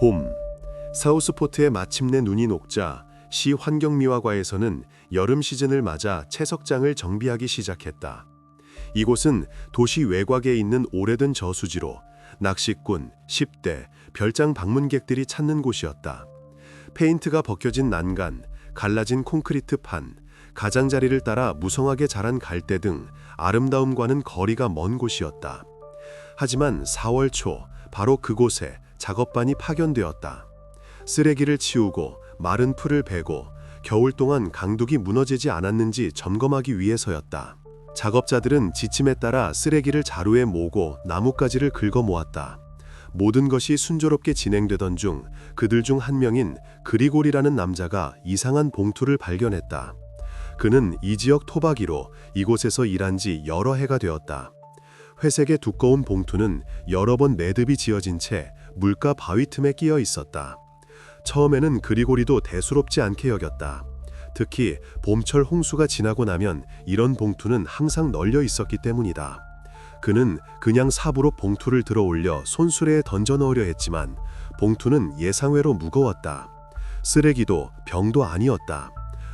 봄, 사우스포트에 마침내 눈이 녹자 시 환경미화과에서는 여름 시즌을 맞아 채석장을 정비하기 시작했다. 이곳은 도시 외곽에 있는 오래된 저수지로 낚시꾼, 10대, 별장 방문객들이 찾는 곳이었다. 페인트가 벗겨진 난간, 갈라진 콘크리트판, 가장자리를 따라 무성하게 자란 갈대 등 아름다움과는 거리가 먼 곳이었다. 하지만 4월 초 바로 그곳에 작업반이 파견되었다. 쓰레기를 치우고 마른 풀을 베고 겨울 동안 강둑이 무너지지 않았는지 점검하기 위해서였다. 작업자들은 지침에 따라 쓰레기를 자루에 모으고 나뭇가지를 긁어 모았다. 모든 것이 순조롭게 진행되던 중 그들 중 한 명인 그리골이라는 남자가 이상한 봉투를 발견했다. 그는 이 지역 토박이로 이곳에서 일한 지 여러 해가 되었다. 회색의 두꺼운 봉투는 여러 번 매듭이 지어진 채 물가 바위 틈에 끼어 있었다. 처음에는 그리고리도 대수롭지 않게 여겼다. 특히 봄철 홍수가 지나고 나면 이런 봉투는 항상 널려 있었기 때문이다. 그는 그냥 삽으로 봉투를 들어 올려 손수레에 던져 넣으려 했지만 봉투는 예상외로 무거웠다. 쓰레기도 병도 아니었다.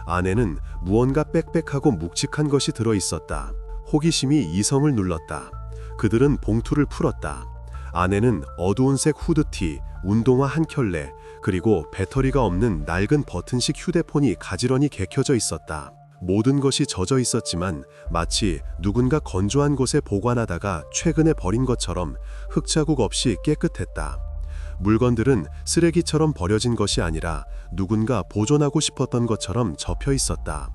안에는 무언가 빽빽하고 묵직한 것이 들어 있었다. 호기심이 이성을 눌렀다. 그들은 봉투를 풀었다. 안에는 어두운 색 후드티, 운동화 한 켤레, 그리고 배터리가 없는 낡은 버튼식 휴대폰이 가지런히 개켜져 있었다. 모든 것이 젖어 있었지만 마치 누군가 건조한 곳에 보관하다가 최근에 버린 것처럼 흙자국 없이 깨끗했다. 물건들은 쓰레기처럼 버려진 것이 아니라 누군가 보존하고 싶었던 것처럼 접혀 있었다.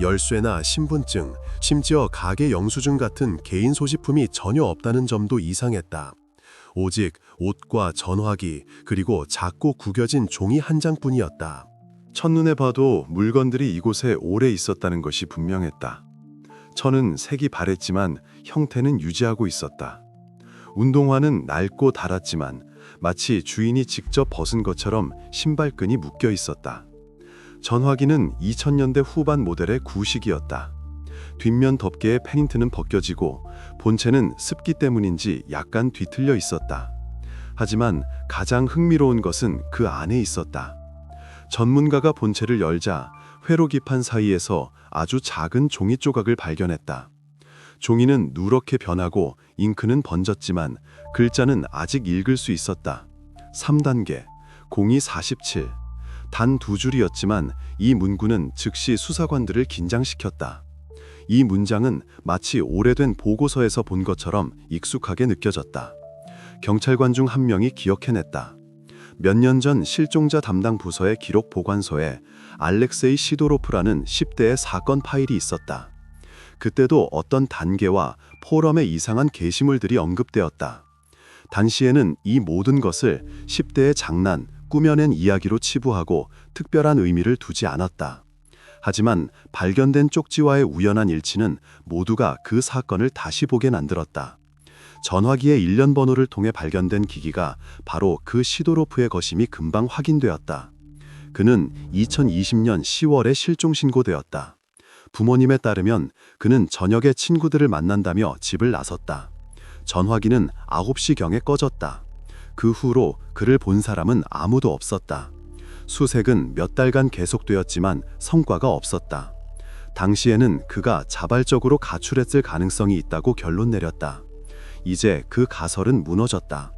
열쇠나 신분증, 심지어 가게 영수증 같은 개인 소지품이 전혀 없다는 점도 이상했다. 오직 옷과 전화기, 그리고 작고 구겨진 종이 한 장뿐이었다. 첫눈에 봐도 물건들이 이곳에 오래 있었다는 것이 분명했다. 천은 색이 바랬지만 형태는 유지하고 있었다. 운동화는 낡고 닳았지만 마치 주인이 직접 벗은 것처럼 신발끈이 묶여 있었다. 전화기는 2000년대 후반 모델의 구식이었다. 뒷면 덮개의 페인트는 벗겨지고 본체는 습기 때문인지 약간 뒤틀려 있었다. 하지만 가장 흥미로운 것은 그 안에 있었다. 전문가가 본체를 열자 회로기판 사이에서 아주 작은 종이 조각을 발견했다. 종이는 누렇게 변하고 잉크는 번졌지만 글자는 아직 읽을 수 있었다. 3단계, 0247. 단 2줄이었지만 이 문구는 즉시 수사관들을 긴장시켰다. 이 문장은 마치 오래된 보고서에서 본 것처럼 익숙하게 느껴졌다. 경찰관 중 한 명이 기억해냈다. 몇 년 전 실종자 담당 부서의 기록 보관소에 알렉세이 시도로프라는 10대의 사건 파일이 있었다. 그때도 어떤 단계와 포럼의 이상한 게시물들이 언급되었다. 당시에는 이 모든 것을 10대의 장난, 꾸며낸 이야기로 치부하고 특별한 의미를 두지 않았다. 하지만 발견된 쪽지와의 우연한 일치는 모두가 그 사건을 다시 보게 만들었다. 전화기의 일련 번호를 통해 발견된 기기가 바로 그 시도로프의 것임이 금방 확인되었다. 그는 2020년 10월에 실종 신고되었다. 부모님에 따르면 그는 저녁에 친구들을 만난다며 집을 나섰다. 전화기는 9시경에 꺼졌다. 그 후로 그를 본 사람은 아무도 없었다. 수색은 몇 달간 계속되었지만 성과가 없었다. 당시에는 그가 자발적으로 가출했을 가능성이 있다고 결론 내렸다. 이제 그 가설은 무너졌다.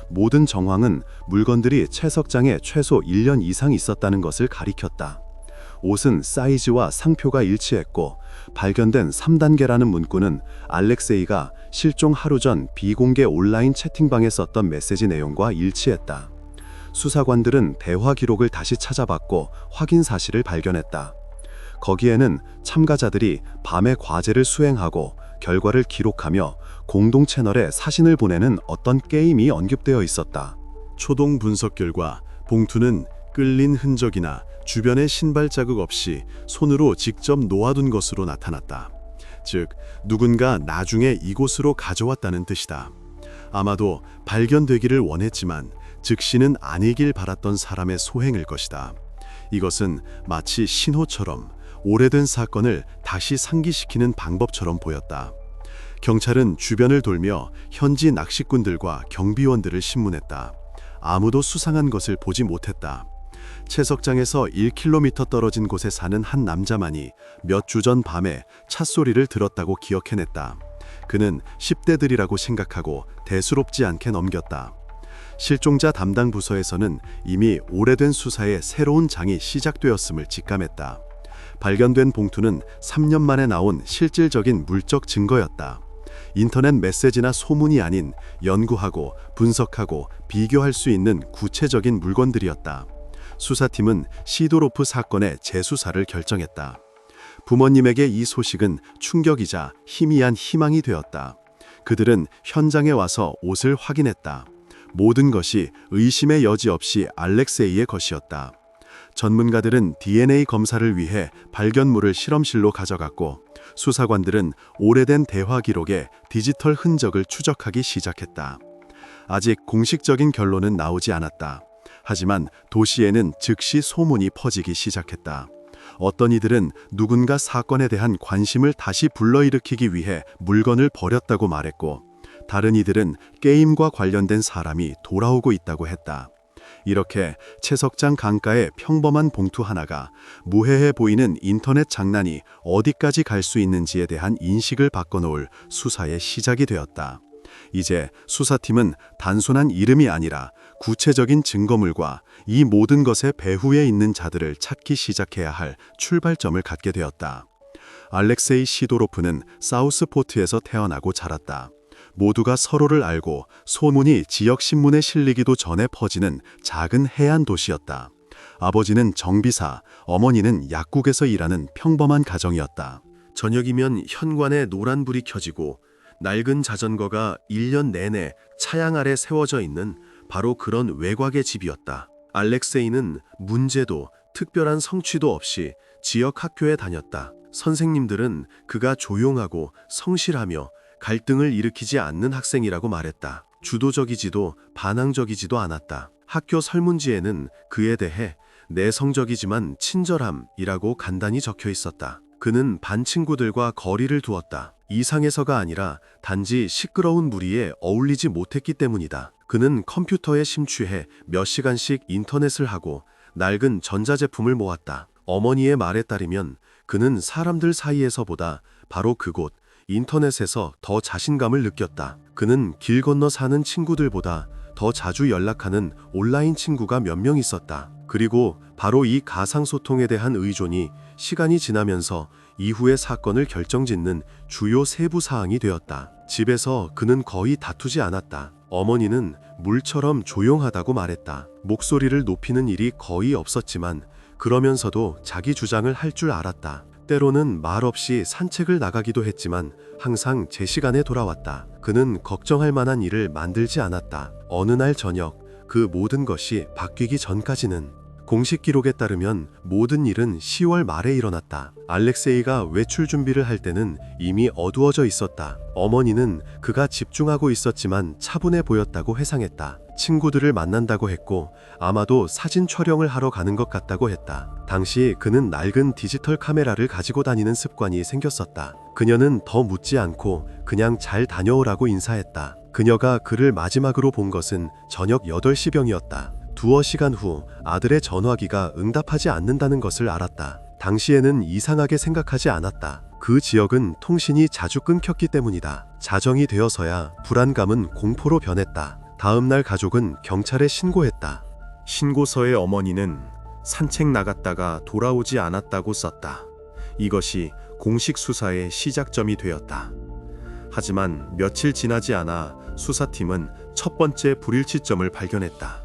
모든 정황은 물건들이 채석장에 최소 1년 이상 있었다는 것을 가리켰다. 옷은 사이즈와 상표가 일치했고 발견된 3단계라는 문구는 알렉세이가 실종 하루 전 비공개 온라인 채팅방에 썼던 메시지 내용과 일치했다. 수사관들은 대화 기록을 다시 찾아봤고 확인 사실을 발견했다. 거기에는 참가자들이 밤에 과제를 수행하고 결과를 기록하며 공동 채널에 사진을 보내는 어떤 게임이 언급되어 있었다. 초동 분석 결과 봉투는 끌린 흔적이나 주변의 신발 자국 없이 손으로 직접 놓아둔 것으로 나타났다. 즉, 누군가 나중에 이곳으로 가져왔다는 뜻이다. 아마도 발견되기를 원했지만 즉시는 아니길 바랐던 사람의 소행일 것이다. 이것은 마치 신호처럼 오래된 사건을 다시 상기시키는 방법처럼 보였다. 경찰은 주변을 돌며 현지 낚시꾼들과 경비원들을 신문했다. 아무도 수상한 것을 보지 못했다. 채석장에서 1km 떨어진 곳에 사는 한 남자만이 몇 주 전 밤에 찻소리를 들었다고 기억해냈다. 그는 10대들이라고 생각하고 대수롭지 않게 넘겼다. 실종자 담당 부서에서는 이미 오래된 수사에 새로운 장이 시작되었음을 직감했다. 발견된 봉투는 3년 만에 나온 실질적인 물적 증거였다. 인터넷 메시지나 소문이 아닌 연구하고 분석하고 비교할 수 있는 구체적인 물건들이었다. 수사팀은 시도로프 사건의 재수사를 결정했다. 부모님에게 이 소식은 충격이자 희미한 희망이 되었다. 그들은 현장에 와서 옷을 확인했다. 모든 것이 의심의 여지 없이 알렉세이의 것이었다. 전문가들은 DNA 검사를 위해 발견물을 실험실로 가져갔고, 수사관들은 오래된 대화 기록에 디지털 흔적을 추적하기 시작했다. 아직 공식적인 결론은 나오지 않았다. 하지만 도시에는 즉시 소문이 퍼지기 시작했다. 어떤 이들은 누군가 사건에 대한 관심을 다시 불러일으키기 위해 물건을 버렸다고 말했고, 다른 이들은 게임과 관련된 사람이 돌아오고 있다고 했다. 이렇게 채석장 강가의 평범한 봉투 하나가 무해해 보이는 인터넷 장난이 어디까지 갈 수 있는지에 대한 인식을 바꿔놓을 수사의 시작이 되었다. 이제 수사팀은 단순한 이름이 아니라 구체적인 증거물과 이 모든 것의 배후에 있는 자들을 찾기 시작해야 할 출발점을 갖게 되었다. 알렉세이 시도로프는 사우스포트에서 태어나고 자랐다. 모두가 서로를 알고 소문이 지역 신문에 실리기도 전에 퍼지는 작은 해안 도시였다. 아버지는 정비사, 어머니는 약국에서 일하는 평범한 가정이었다. 저녁이면 현관에 노란불이 켜지고 낡은 자전거가 1년 내내 차양 아래 세워져 있는 바로 그런 외곽의 집이었다. 알렉세이는 문제도 특별한 성취도 없이 지역 학교에 다녔다. 선생님들은 그가 조용하고 성실하며 갈등을 일으키지 않는 학생이라고 말했다. 주도적이지도 반항적이지도 않았다. 학교 설문지에는 그에 대해 내성적이지만 친절함이라고 간단히 적혀 있었다. 그는 반 친구들과 거리를 두었다. 이상해서가 아니라 단지 시끄러운 무리에 어울리지 못했기 때문이다. 그는 컴퓨터에 심취해 몇 시간씩 인터넷을 하고 낡은 전자제품을 모았다. 어머니의 말에 따르면 그는 사람들 사이에서보다 바로 그곳 인터넷에서 더 자신감을 느꼈다. 그는 길 건너 사는 친구들보다 더 자주 연락하는 온라인 친구가 몇 명 있었다. 그리고 바로 이 가상소통에 대한 의존이 시간이 지나면서 이후의 사건을 결정짓는 주요 세부 사항이 되었다. 집에서 그는 거의 다투지 않았다. 어머니는 물처럼 조용하다고 말했다. 목소리를 높이는 일이 거의 없었지만 그러면서도 자기 주장을 할 줄 알았다. 때로는 말없이 산책을 나가기도 했지만 항상 제 시간에 돌아왔다. 그는 걱정할 만한 일을 만들지 않았다. 어느 날 저녁 그 모든 것이 바뀌기 전까지는 공식 기록에 따르면 모든 일은 10월 말에 일어났다. 알렉세이가 외출 준비를 할 때는 이미 어두워져 있었다. 어머니는 그가 집중하고 있었지만 차분해 보였다고 회상했다. 친구들을 만난다고 했고 아마도 사진 촬영을 하러 가는 것 같다고 했다. 당시 그는 낡은 디지털 카메라를 가지고 다니는 습관이 생겼었다. 그녀는 더 묻지 않고 그냥 잘 다녀오라고 인사했다. 그녀가 그를 마지막으로 본 것은 저녁 8시경이었다. 두어 시간 후 아들의 전화기가 응답하지 않는다는 것을 알았다. 당시에는 이상하게 생각하지 않았다. 그 지역은 통신이 자주 끊겼기 때문이다. 자정이 되어서야 불안감은 공포로 변했다. 다음 날 가족은 경찰에 신고했다. 신고서에 어머니는 산책 나갔다가 돌아오지 않았다고 썼다. 이것이 공식 수사의 시작점이 되었다. 하지만 며칠 지나지 않아 수사팀은 첫 번째 불일치점을 발견했다.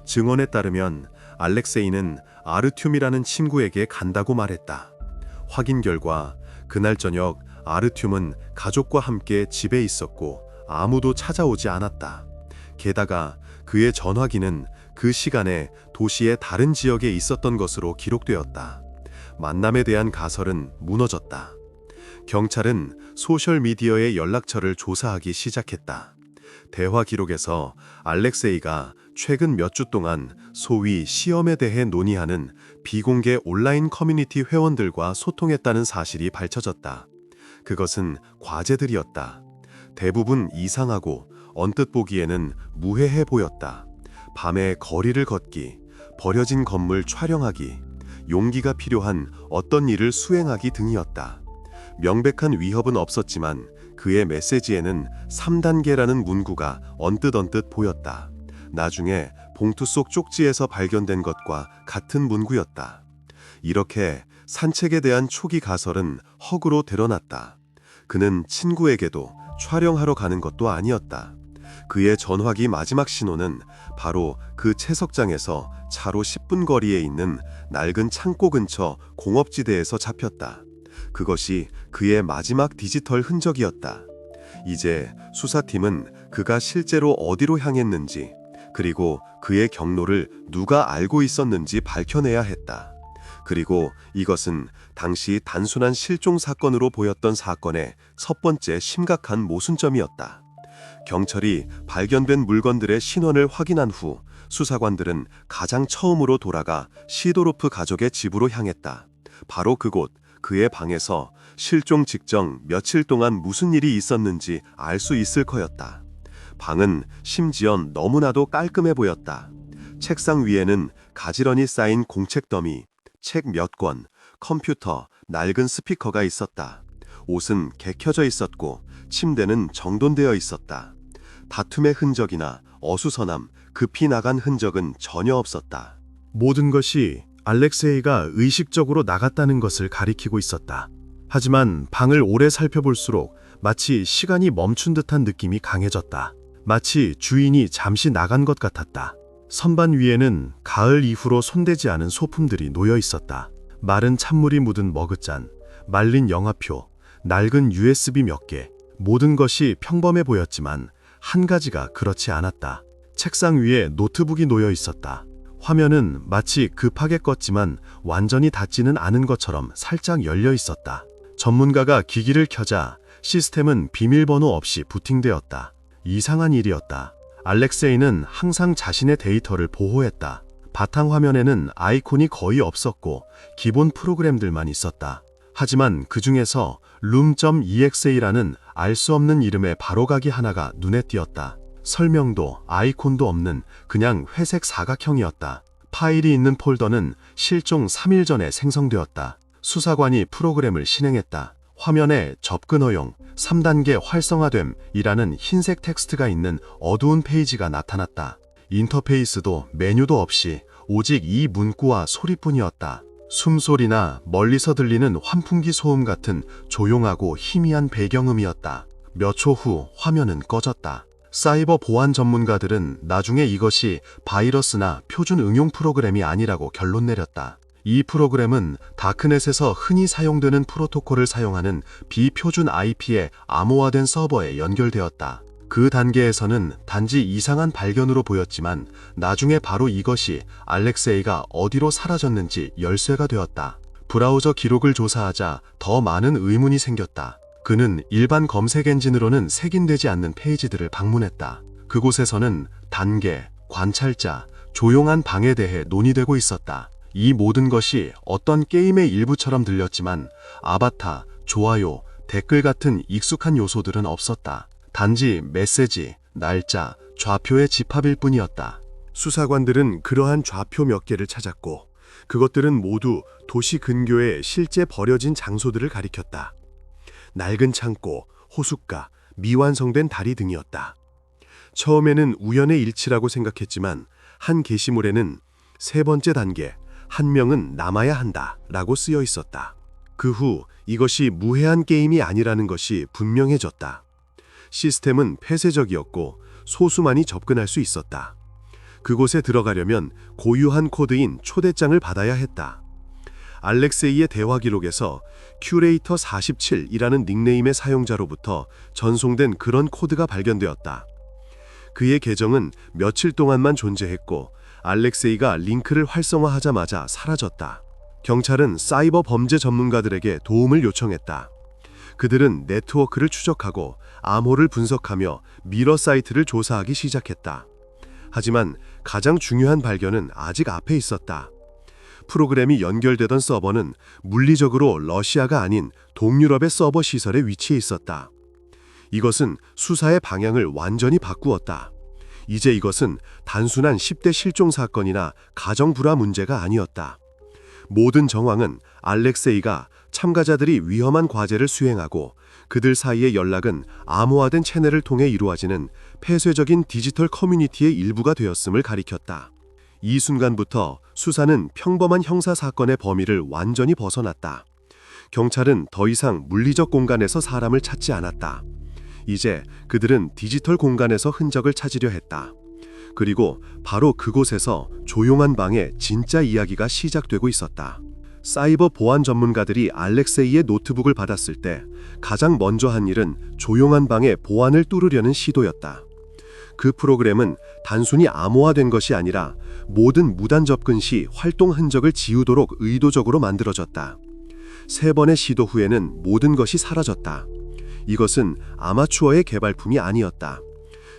증언에 따르면 알렉세이는 아르튬이라는 친구에게 간다고 말했다. 확인 결과 그날 저녁 아르튬은 가족과 함께 집에 있었고 아무도 찾아오지 않았다. 게다가 그의 전화기는 그 시간에 도시의 다른 지역에 있었던 것으로 기록되었다. 만남에 대한 가설은 무너졌다. 경찰은 소셜미디어의 연락처를 조사하기 시작했다. 대화 기록에서 알렉세이가 최근 몇 주 동안 소위 시험에 대해 논의하는 비공개 온라인 커뮤니티 회원들과 소통했다는 사실이 밝혀졌다. 그것은 과제들이었다. 대부분 이상하고 언뜻 보기에는 무해해 보였다. 밤에 거리를 걷기, 버려진 건물 촬영하기, 용기가 필요한 어떤 일을 수행하기 등이었다. 명백한 위협은 없었지만 그의 메시지에는 3단계라는 문구가 언뜻 보였다. 나중에 봉투 속 쪽지에서 발견된 것과 같은 문구였다. 이렇게 산책에 대한 초기 가설은 허구로 드러났다. 그는 친구에게도 촬영하러 가는 것도 아니었다. 그의 전화기 마지막 신호는 바로 그 채석장에서 차로 10분 거리에 있는 낡은 창고 근처 공업지대에서 잡혔다. 그것이 그의 마지막 디지털 흔적이었다. 이제 수사팀은 그가 실제로 어디로 향했는지, 그리고 그의 경로를 누가 알고 있었는지 밝혀내야 했다. 그리고 이것은 당시 단순한 실종 사건으로 보였던 사건의 첫 번째 심각한 모순점이었다. 경찰이 발견된 물건들의 신원을 확인한 후 수사관들은 가장 처음으로 돌아가 시도로프 가족의 집으로 향했다. 바로 그곳, 그의 방에서 실종 직전 며칠 동안 무슨 일이 있었는지 알 수 있을 거였다. 방은 심지어 너무나도 깔끔해 보였다. 책상 위에는 가지런히 쌓인 공책 더미, 책 몇 권, 컴퓨터, 낡은 스피커가 있었다. 옷은 개켜져 있었고 침대는 정돈되어 있었다. 다툼의 흔적이나 어수선함, 급히 나간 흔적은 전혀 없었다. 모든 것이 알렉세이가 의식적으로 나갔다는 것을 가리키고 있었다. 하지만 방을 오래 살펴볼수록 마치 시간이 멈춘 듯한 느낌이 강해졌다. 마치 주인이 잠시 나간 것 같았다. 선반 위에는 가을 이후로 손대지 않은 소품들이 놓여 있었다. 마른 찬물이 묻은 머그잔, 말린 영화표, 낡은 USB 몇 개. 모든 것이 평범해 보였지만 한 가지가 그렇지 않았다. 책상 위에 노트북이 놓여 있었다. 화면은 마치 급하게 껐지만 완전히 닫지는 않은 것처럼 살짝 열려 있었다. 전문가가 기기를 켜자 시스템은 비밀번호 없이 부팅되었다. 이상한 일이었다. 알렉세이는 항상 자신의 데이터를 보호했다. 바탕화면에는 아이콘이 거의 없었고 기본 프로그램들만 있었다. 하지만 그 중에서 room.exe라는 알 수 없는 이름의 바로가기 하나가 눈에 띄었다. 설명도 아이콘도 없는 그냥 회색 사각형이었다. 파일이 있는 폴더는 실종 3일 전에 생성되었다. 수사관이 프로그램을 실행했다. 화면에 접근 허용, 3단계 활성화됨이라는 흰색 텍스트가 있는 어두운 페이지가 나타났다. 인터페이스도 메뉴도 없이 오직 이 문구와 소리뿐이었다. 숨소리나 멀리서 들리는 환풍기 소음 같은 조용하고 희미한 배경음이었다. 몇 초 후 화면은 꺼졌다. 사이버 보안 전문가들은 나중에 이것이 바이러스나 표준 응용 프로그램이 아니라고 결론 내렸다. 이 프로그램은 다크넷에서 흔히 사용되는 프로토콜을 사용하는 비표준 IP의 암호화된 서버에 연결되었다. 그 단계에서는 단지 이상한 발견으로 보였지만 나중에 바로 이것이 알렉세이가 어디로 사라졌는지 열쇠가 되었다. 브라우저 기록을 조사하자 더 많은 의문이 생겼다. 그는 일반 검색 엔진으로는 색인되지 않는 페이지들을 방문했다. 그곳에서는 단계, 관찰자, 조용한 방에 대해 논의되고 있었다. 이 모든 것이 어떤 게임의 일부처럼 들렸지만 아바타, 좋아요, 댓글 같은 익숙한 요소들은 없었다. 단지 메시지, 날짜, 좌표의 집합일 뿐이었다. 수사관들은 그러한 좌표 몇 개를 찾았고 그것들은 모두 도시 근교의 실제 버려진 장소들을 가리켰다. 낡은 창고, 호숫가, 미완성된 다리 등이었다. 처음에는 우연의 일치라고 생각했지만 한 게시물에는 세 번째 단계, 한 명은 남아야 한다 라고 쓰여 있었다. 그 후 이것이 무해한 게임이 아니라는 것이 분명해졌다. 시스템은 폐쇄적이었고 소수만이 접근할 수 있었다. 그곳에 들어가려면 고유한 코드인 초대장을 받아야 했다. 알렉세이의 대화 기록에서 큐레이터 47이라는 닉네임의 사용자로부터 전송된 그런 코드가 발견되었다. 그의 계정은 며칠 동안만 존재했고 알렉세이가 링크를 활성화하자마자 사라졌다. 경찰은 사이버 범죄 전문가들에게 도움을 요청했다. 그들은 네트워크를 추적하고 암호를 분석하며 미러 사이트를 조사하기 시작했다. 하지만 가장 중요한 발견은 아직 앞에 있었다. 프로그램이 연결되던 서버는 물리적으로 러시아가 아닌 동유럽의 서버 시설에 위치해 있었다. 이것은 수사의 방향을 완전히 바꾸었다. 이제 이것은 단순한 10대 실종 사건이나 가정 불화 문제가 아니었다. 모든 정황은 알렉세이가 참가자들이 위험한 과제를 수행하고 그들 사이의 연락은 암호화된 채널을 통해 이루어지는 폐쇄적인 디지털 커뮤니티의 일부가 되었음을 가리켰다. 이 순간부터 수사는 평범한 형사 사건의 범위를 완전히 벗어났다. 경찰은 더 이상 물리적 공간에서 사람을 찾지 않았다. 이제 그들은 디지털 공간에서 흔적을 찾으려 했다. 그리고 바로 그곳에서 조용한 방에 진짜 이야기가 시작되고 있었다. 사이버 보안 전문가들이 알렉세이의 노트북을 받았을 때 가장 먼저 한 일은 조용한 방의 보안을 뚫으려는 시도였다. 그 프로그램은 단순히 암호화된 것이 아니라 모든 무단 접근 시 활동 흔적을 지우도록 의도적으로 만들어졌다. 3번의 시도 후에는 모든 것이 사라졌다. 이것은 아마추어의 개발품이 아니었다.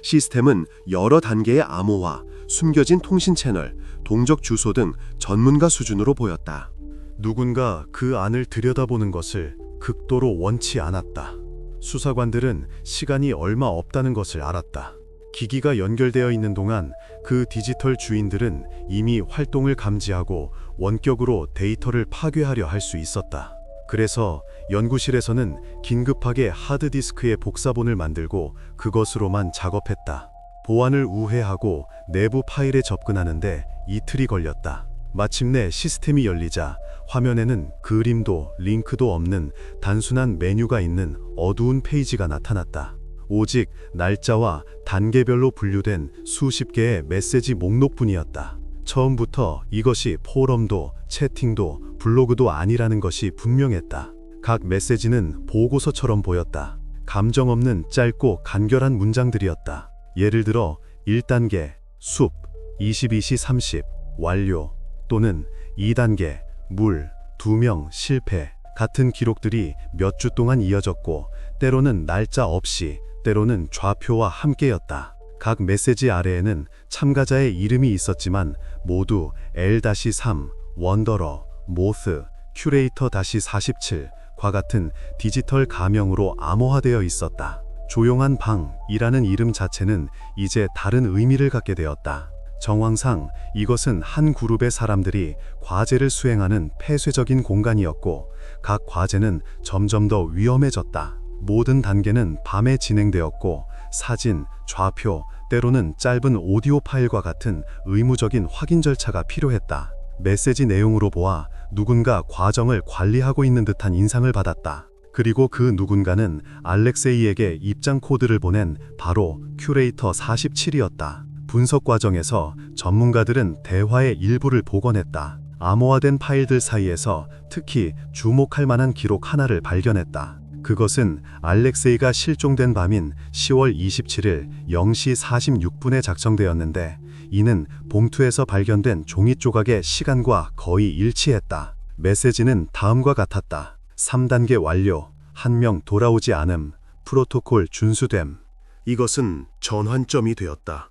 시스템은 여러 단계의 암호화, 숨겨진 통신 채널, 동적 주소 등 전문가 수준으로 보였다. 누군가 그 안을 들여다보는 것을 극도로 원치 않았다. 수사관들은 시간이 얼마 없다는 것을 알았다. 기기가 연결되어 있는 동안 그 디지털 주인들은 이미 활동을 감지하고 원격으로 데이터를 파괴하려 할 수 있었다. 그래서 연구실에서는 긴급하게 하드디스크에 복사본을 만들고 그것으로만 작업했다. 보안을 우회하고 내부 파일에 접근하는데 이틀이 걸렸다. 마침내 시스템이 열리자 화면에는 그림도 링크도 없는 단순한 메뉴가 있는 어두운 페이지가 나타났다. 오직 날짜와 단계별로 분류된 수십 개의 메시지 목록뿐이었다. 처음부터 이것이 포럼도 채팅도 블로그도 아니라는 것이 분명했다. 각 메시지는 보고서처럼 보였다. 감정 없는 짧고 간결한 문장들이었다. 예를 들어 1단계 숲 22시 30 완료 또는 2단계 물 2명 실패 같은 기록들이 몇 주 동안 이어졌고 때로는 날짜 없이 때로는 좌표와 함께였다. 각 메시지 아래에는 참가자의 이름이 있었지만 모두 L-3, 원더러, 모스, 큐레이터-47과 같은 디지털 가명으로 암호화되어 있었다. 조용한 방이라는 이름 자체는 이제 다른 의미를 갖게 되었다. 정황상 이것은 한 그룹의 사람들이 과제를 수행하는 폐쇄적인 공간이었고 각 과제는 점점 더 위험해졌다. 모든 단계는 밤에 진행되었고 사진, 좌표, 때로는 짧은 오디오 파일과 같은 의무적인 확인 절차가 필요했다. 메시지 내용으로 보아 누군가 과정을 관리하고 있는 듯한 인상을 받았다. 그리고 그 누군가는 알렉세이에게 입장 코드를 보낸 바로 큐레이터 47이었다. 분석 과정에서 전문가들은 대화의 일부를 복원했다. 암호화된 파일들 사이에서 특히 주목할 만한 기록 하나를 발견했다. 그것은 알렉세이가 실종된 밤인 10월 27일 0시 46분에 작성되었는데 이는 봉투에서 발견된 종이 조각의 시간과 거의 일치했다. 메시지는 다음과 같았다. 3단계 완료, 1명 돌아오지 않음, 프로토콜 준수됨. 이것은 전환점이 되었다.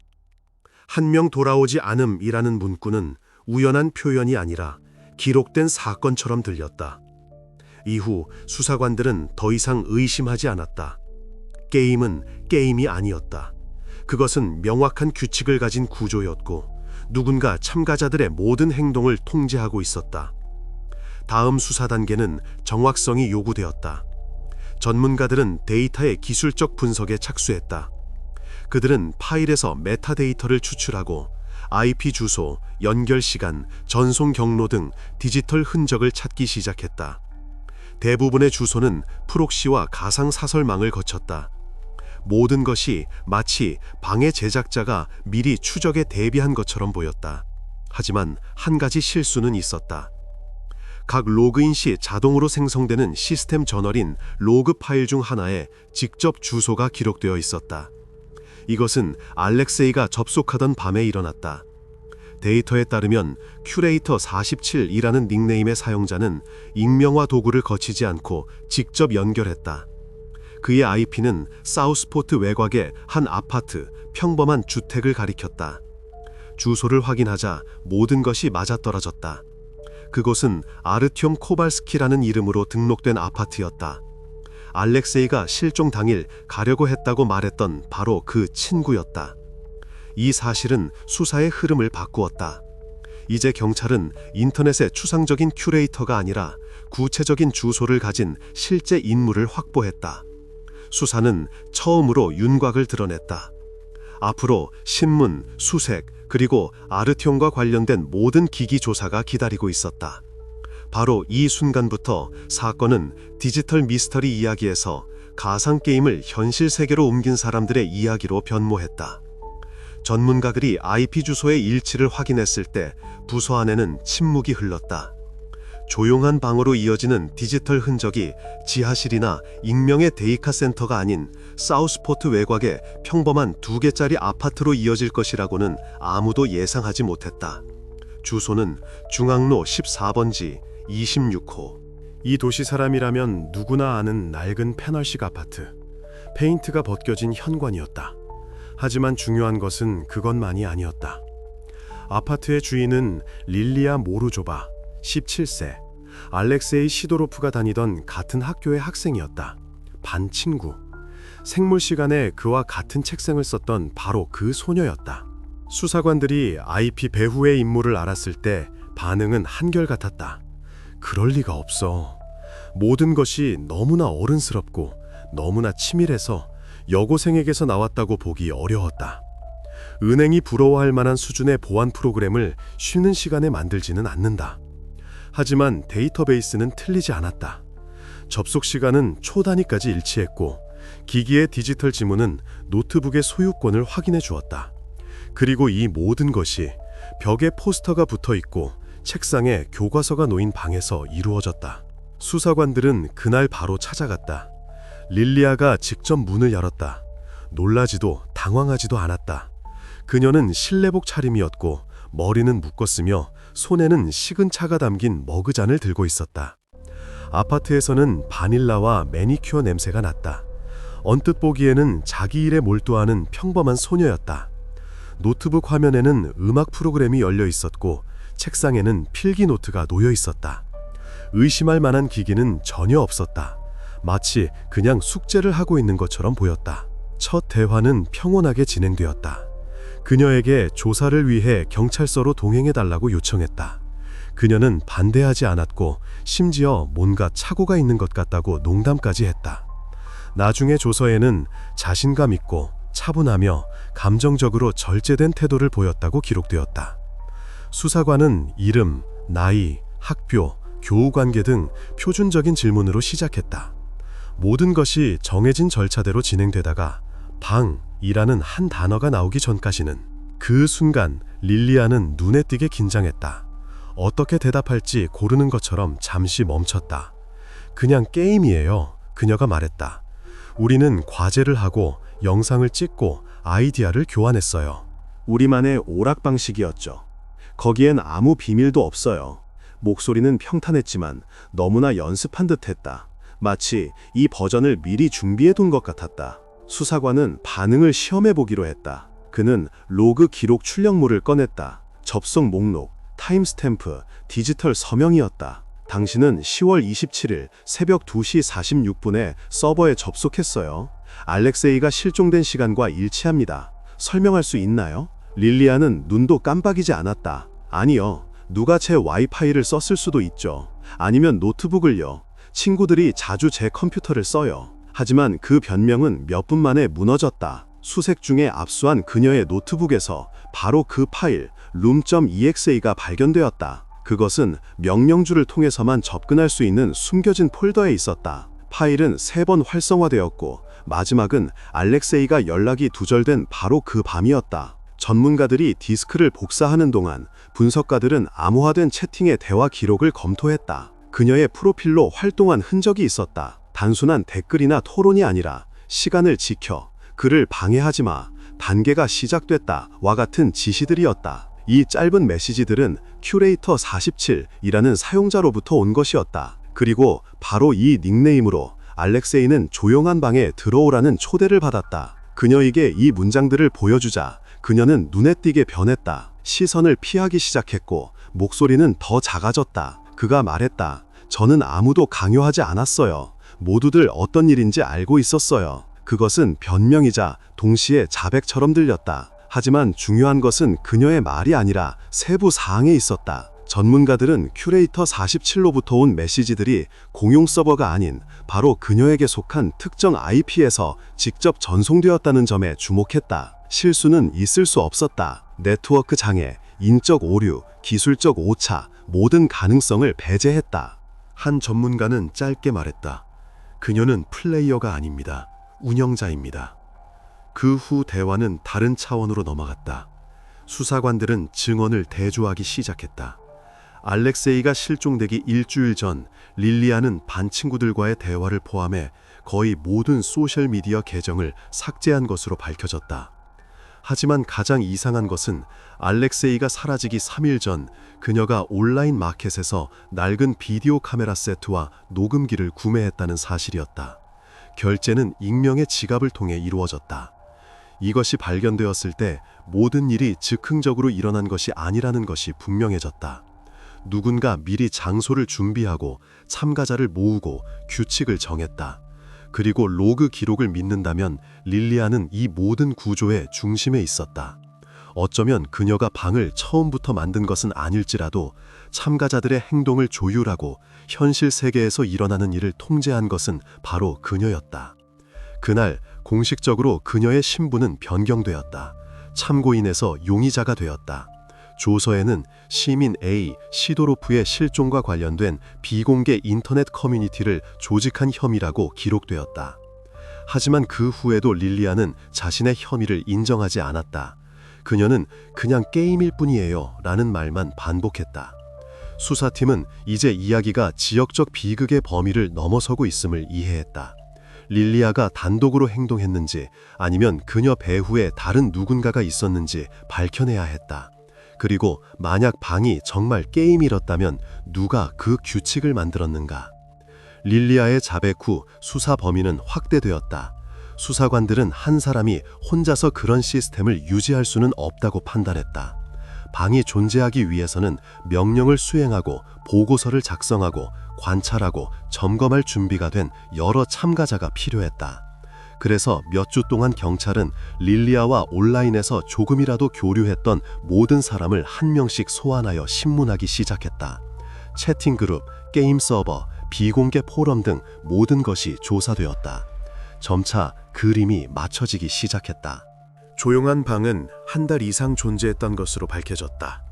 1명 돌아오지 않음이라는 문구는 우연한 표현이 아니라 기록된 사건처럼 들렸다. 이후 수사관들은 더 이상 의심하지 않았다. 게임은 게임이 아니었다. 그것은 명확한 규칙을 가진 구조였고 누군가 참가자들의 모든 행동을 통제하고 있었다. 다음 수사 단계는 정확성이 요구되었다. 전문가들은 데이터의 기술적 분석에 착수했다. 그들은 파일에서 메타데이터를 추출하고 IP 주소, 연결 시간, 전송 경로 등 디지털 흔적을 찾기 시작했다. 대부분의 주소는 프록시와 가상 사설망을 거쳤다. 모든 것이 마치 방해 제작자가 미리 추적에 대비한 것처럼 보였다. 하지만 한 가지 실수는 있었다. 각 로그인 시 자동으로 생성되는 시스템 저널인 로그 파일 중 하나에 직접 주소가 기록되어 있었다. 이것은 알렉세이가 접속하던 밤에 일어났다. 데이터에 따르면 큐레이터 47이라는 닉네임의 사용자는 익명화 도구를 거치지 않고 직접 연결했다. 그의 IP는 사우스포트 외곽의 한 아파트, 평범한 주택을 가리켰다. 주소를 확인하자 모든 것이 맞아떨어졌다. 그곳은 아르티옴 코발스키라는 이름으로 등록된 아파트였다. 알렉세이가 실종 당일 가려고 했다고 말했던 바로 그 친구였다. 이 사실은 수사의 흐름을 바꾸었다. 이제 경찰은 인터넷의 추상적인 큐레이터가 아니라 구체적인 주소를 가진 실제 인물을 확보했다. 수사는 처음으로 윤곽을 드러냈다. 앞으로 신문, 수색, 그리고 아르티온과 관련된 모든 기기 조사가 기다리고 있었다. 바로 이 순간부터 사건은 디지털 미스터리 이야기에서 가상게임을 현실 세계로 옮긴 사람들의 이야기로 변모했다. 전문가들이 IP 주소의 일치를 확인했을 때 부서 안에는 침묵이 흘렀다. 조용한 방으로 이어지는 디지털 흔적이 지하실이나 익명의 데이카 센터가 아닌 사우스포트 외곽의 평범한 2개짜리 아파트로 이어질 것이라고는 아무도 예상하지 못했다. 주소는 중앙로 14번지 26호. 이 도시 사람이라면 누구나 아는 낡은 패널식 아파트. 페인트가 벗겨진 현관이었다. 하지만 중요한 것은 그것만이 아니었다. 아파트의 주인은 릴리아 모루조바, 17세, 알렉세이 시도로프가 다니던 같은 학교의 학생이었다. 반 친구. 생물 시간에 그와 같은 책상을 썼던 바로 그 소녀였다. 수사관들이 IP 배후의 인물을 알았을 때 반응은 한결같았다. 그럴 리가 없어. 모든 것이 너무나 어른스럽고 너무나 치밀해서 여고생에게서 나왔다고 보기 어려웠다. 은행이 부러워할 만한 수준의 보안 프로그램을 쉬는 시간에 만들지는 않는다. 하지만 데이터베이스는 틀리지 않았다. 접속 시간은 초 단위까지 일치했고 기기의 디지털 지문은 노트북의 소유권을 확인해 주었다. 그리고 이 모든 것이 벽에 포스터가 붙어 있고 책상에 교과서가 놓인 방에서 이루어졌다. 수사관들은 그날 바로 찾아갔다. 릴리아가 직접 문을 열었다. 놀라지도 당황하지도 않았다. 그녀는 실내복 차림이었고 머리는 묶었으며 손에는 식은 차가 담긴 머그잔을 들고 있었다. 아파트에서는 바닐라와 매니큐어 냄새가 났다. 언뜻 보기에는 자기 일에 몰두하는 평범한 소녀였다. 노트북 화면에는 음악 프로그램이 열려 있었고 책상에는 필기 노트가 놓여 있었다. 의심할 만한 기기는 전혀 없었다. 마치 그냥 숙제를 하고 있는 것처럼 보였다. 첫 대화는 평온하게 진행되었다. 그녀에게 조사를 위해 경찰서로 동행해달라고 요청했다. 그녀는 반대하지 않았고 심지어 뭔가 착오가 있는 것 같다고 농담까지 했다. 나중에 조서에는 자신감 있고 차분하며 감정적으로 절제된 태도를 보였다고 기록되었다. 수사관은 이름, 나이, 학교, 교우 관계 등 표준적인 질문으로 시작했다. 모든 것이 정해진 절차대로 진행되다가 방이라는 한 단어가 나오기 전까지는 그 순간 릴리아는 눈에 띄게 긴장했다. 어떻게 대답할지 고르는 것처럼 잠시 멈췄다. 그냥 게임이에요. 그녀가 말했다. 우리는 과제를 하고 영상을 찍고 아이디어를 교환했어요. 우리만의 오락 방식이었죠. 거기엔 아무 비밀도 없어요. 목소리는 평탄했지만 너무나 연습한 듯했다. 마치 이 버전을 미리 준비해둔 것 같았다. 수사관은 반응을 시험해보기로 했다. 그는 로그 기록 출력물을 꺼냈다. 접속 목록, 타임스탬프, 디지털 서명이었다. 당신은 10월 27일 새벽 2시 46분에 서버에 접속했어요. 알렉세이가 실종된 시간과 일치합니다. 설명할 수 있나요? 릴리아는 눈도 깜빡이지 않았다. 아니요. 누가 제 와이파이를 썼을 수도 있죠. 아니면 노트북을요. 친구들이 자주 제 컴퓨터를 써요. 하지만 그 변명은 몇 분 만에 무너졌다. 수색 중에 압수한 그녀의 노트북에서 바로 그 파일 room.exe가 발견되었다. 그것은 명령주를 통해서만 접근할 수 있는 숨겨진 폴더에 있었다. 파일은 3번 활성화되었고 마지막은 알렉세이가 연락이 두절된 바로 그 밤이었다. 전문가들이 디스크를 복사하는 동안 분석가들은 암호화된 채팅의 대화 기록을 검토했다. 그녀의 프로필로 활동한 흔적이 있었다. 단순한 댓글이나 토론이 아니라 시간을 지켜, 그를 방해하지 마, 단계가 시작됐다와 같은 지시들이었다. 이 짧은 메시지들은 큐레이터 47이라는 사용자로부터 온 것이었다. 그리고 바로 이 닉네임으로 알렉세이는 조용한 방에 들어오라는 초대를 받았다. 그녀에게 이 문장들을 보여주자 그녀는 눈에 띄게 변했다. 시선을 피하기 시작했고 목소리는 더 작아졌다. 그가 말했다. 저는 아무도 강요하지 않았어요. 모두들 어떤 일인지 알고 있었어요. 그것은 변명이자 동시에 자백처럼 들렸다. 하지만 중요한 것은 그녀의 말이 아니라 세부 사항에 있었다. 전문가들은 큐레이터 47로부터 온 메시지들이 공용 서버가 아닌 바로 그녀에게 속한 특정 IP에서 직접 전송되었다는 점에 주목했다. 실수는 있을 수 없었다. 네트워크 장애, 인적 오류, 기술적 오차, 모든 가능성을 배제했다. 한 전문가는 짧게 말했다. 그녀는 플레이어가 아닙니다. 운영자입니다. 그 후 대화는 다른 차원으로 넘어갔다. 수사관들은 증언을 대조하기 시작했다. 알렉세이가 실종되기 일주일 전 릴리아는 반 친구들과의 대화를 포함해 거의 모든 소셜미디어 계정을 삭제한 것으로 밝혀졌다. 하지만 가장 이상한 것은 알렉세이가 사라지기 3일 전 그녀가 온라인 마켓에서 낡은 비디오 카메라 세트와 녹음기를 구매했다는 사실이었다. 결제는 익명의 지갑을 통해 이루어졌다. 이것이 발견되었을 때 모든 일이 즉흥적으로 일어난 것이 아니라는 것이 분명해졌다. 누군가 미리 장소를 준비하고 참가자를 모으고 규칙을 정했다. 그리고 로그 기록을 믿는다면 릴리아는 이 모든 구조의 중심에 있었다. 어쩌면 그녀가 방을 처음부터 만든 것은 아닐지라도 참가자들의 행동을 조율하고 현실 세계에서 일어나는 일을 통제한 것은 바로 그녀였다. 그날 공식적으로 그녀의 신분은 변경되었다. 참고인에서 용의자가 되었다. 조서에는 시민 A, 시도로프의 실종과 관련된 비공개 인터넷 커뮤니티를 조직한 혐의라고 기록되었다. 하지만 그 후에도 릴리아는 자신의 혐의를 인정하지 않았다. 그녀는 그냥 게임일 뿐이에요 라는 말만 반복했다. 수사팀은 이제 이야기가 지역적 비극의 범위를 넘어서고 있음을 이해했다. 릴리아가 단독으로 행동했는지 아니면 그녀 배후에 다른 누군가가 있었는지 밝혀내야 했다. 그리고 만약 방이 정말 게임이었다면 누가 그 규칙을 만들었는가? 릴리아의 자백 후 수사 범위는 확대되었다. 수사관들은 한 사람이 혼자서 그런 시스템을 유지할 수는 없다고 판단했다. 방이 존재하기 위해서는 명령을 수행하고 보고서를 작성하고 관찰하고 점검할 준비가 된 여러 참가자가 필요했다. 그래서 몇 주 동안 경찰은 릴리아와 온라인에서 조금이라도 교류했던 모든 사람을 한 명씩 소환하여 신문하기 시작했다. 채팅 그룹, 게임 서버, 비공개 포럼 등 모든 것이 조사되었다. 점차 그림이 맞춰지기 시작했다. 조용한 방은 한 달 이상 존재했던 것으로 밝혀졌다.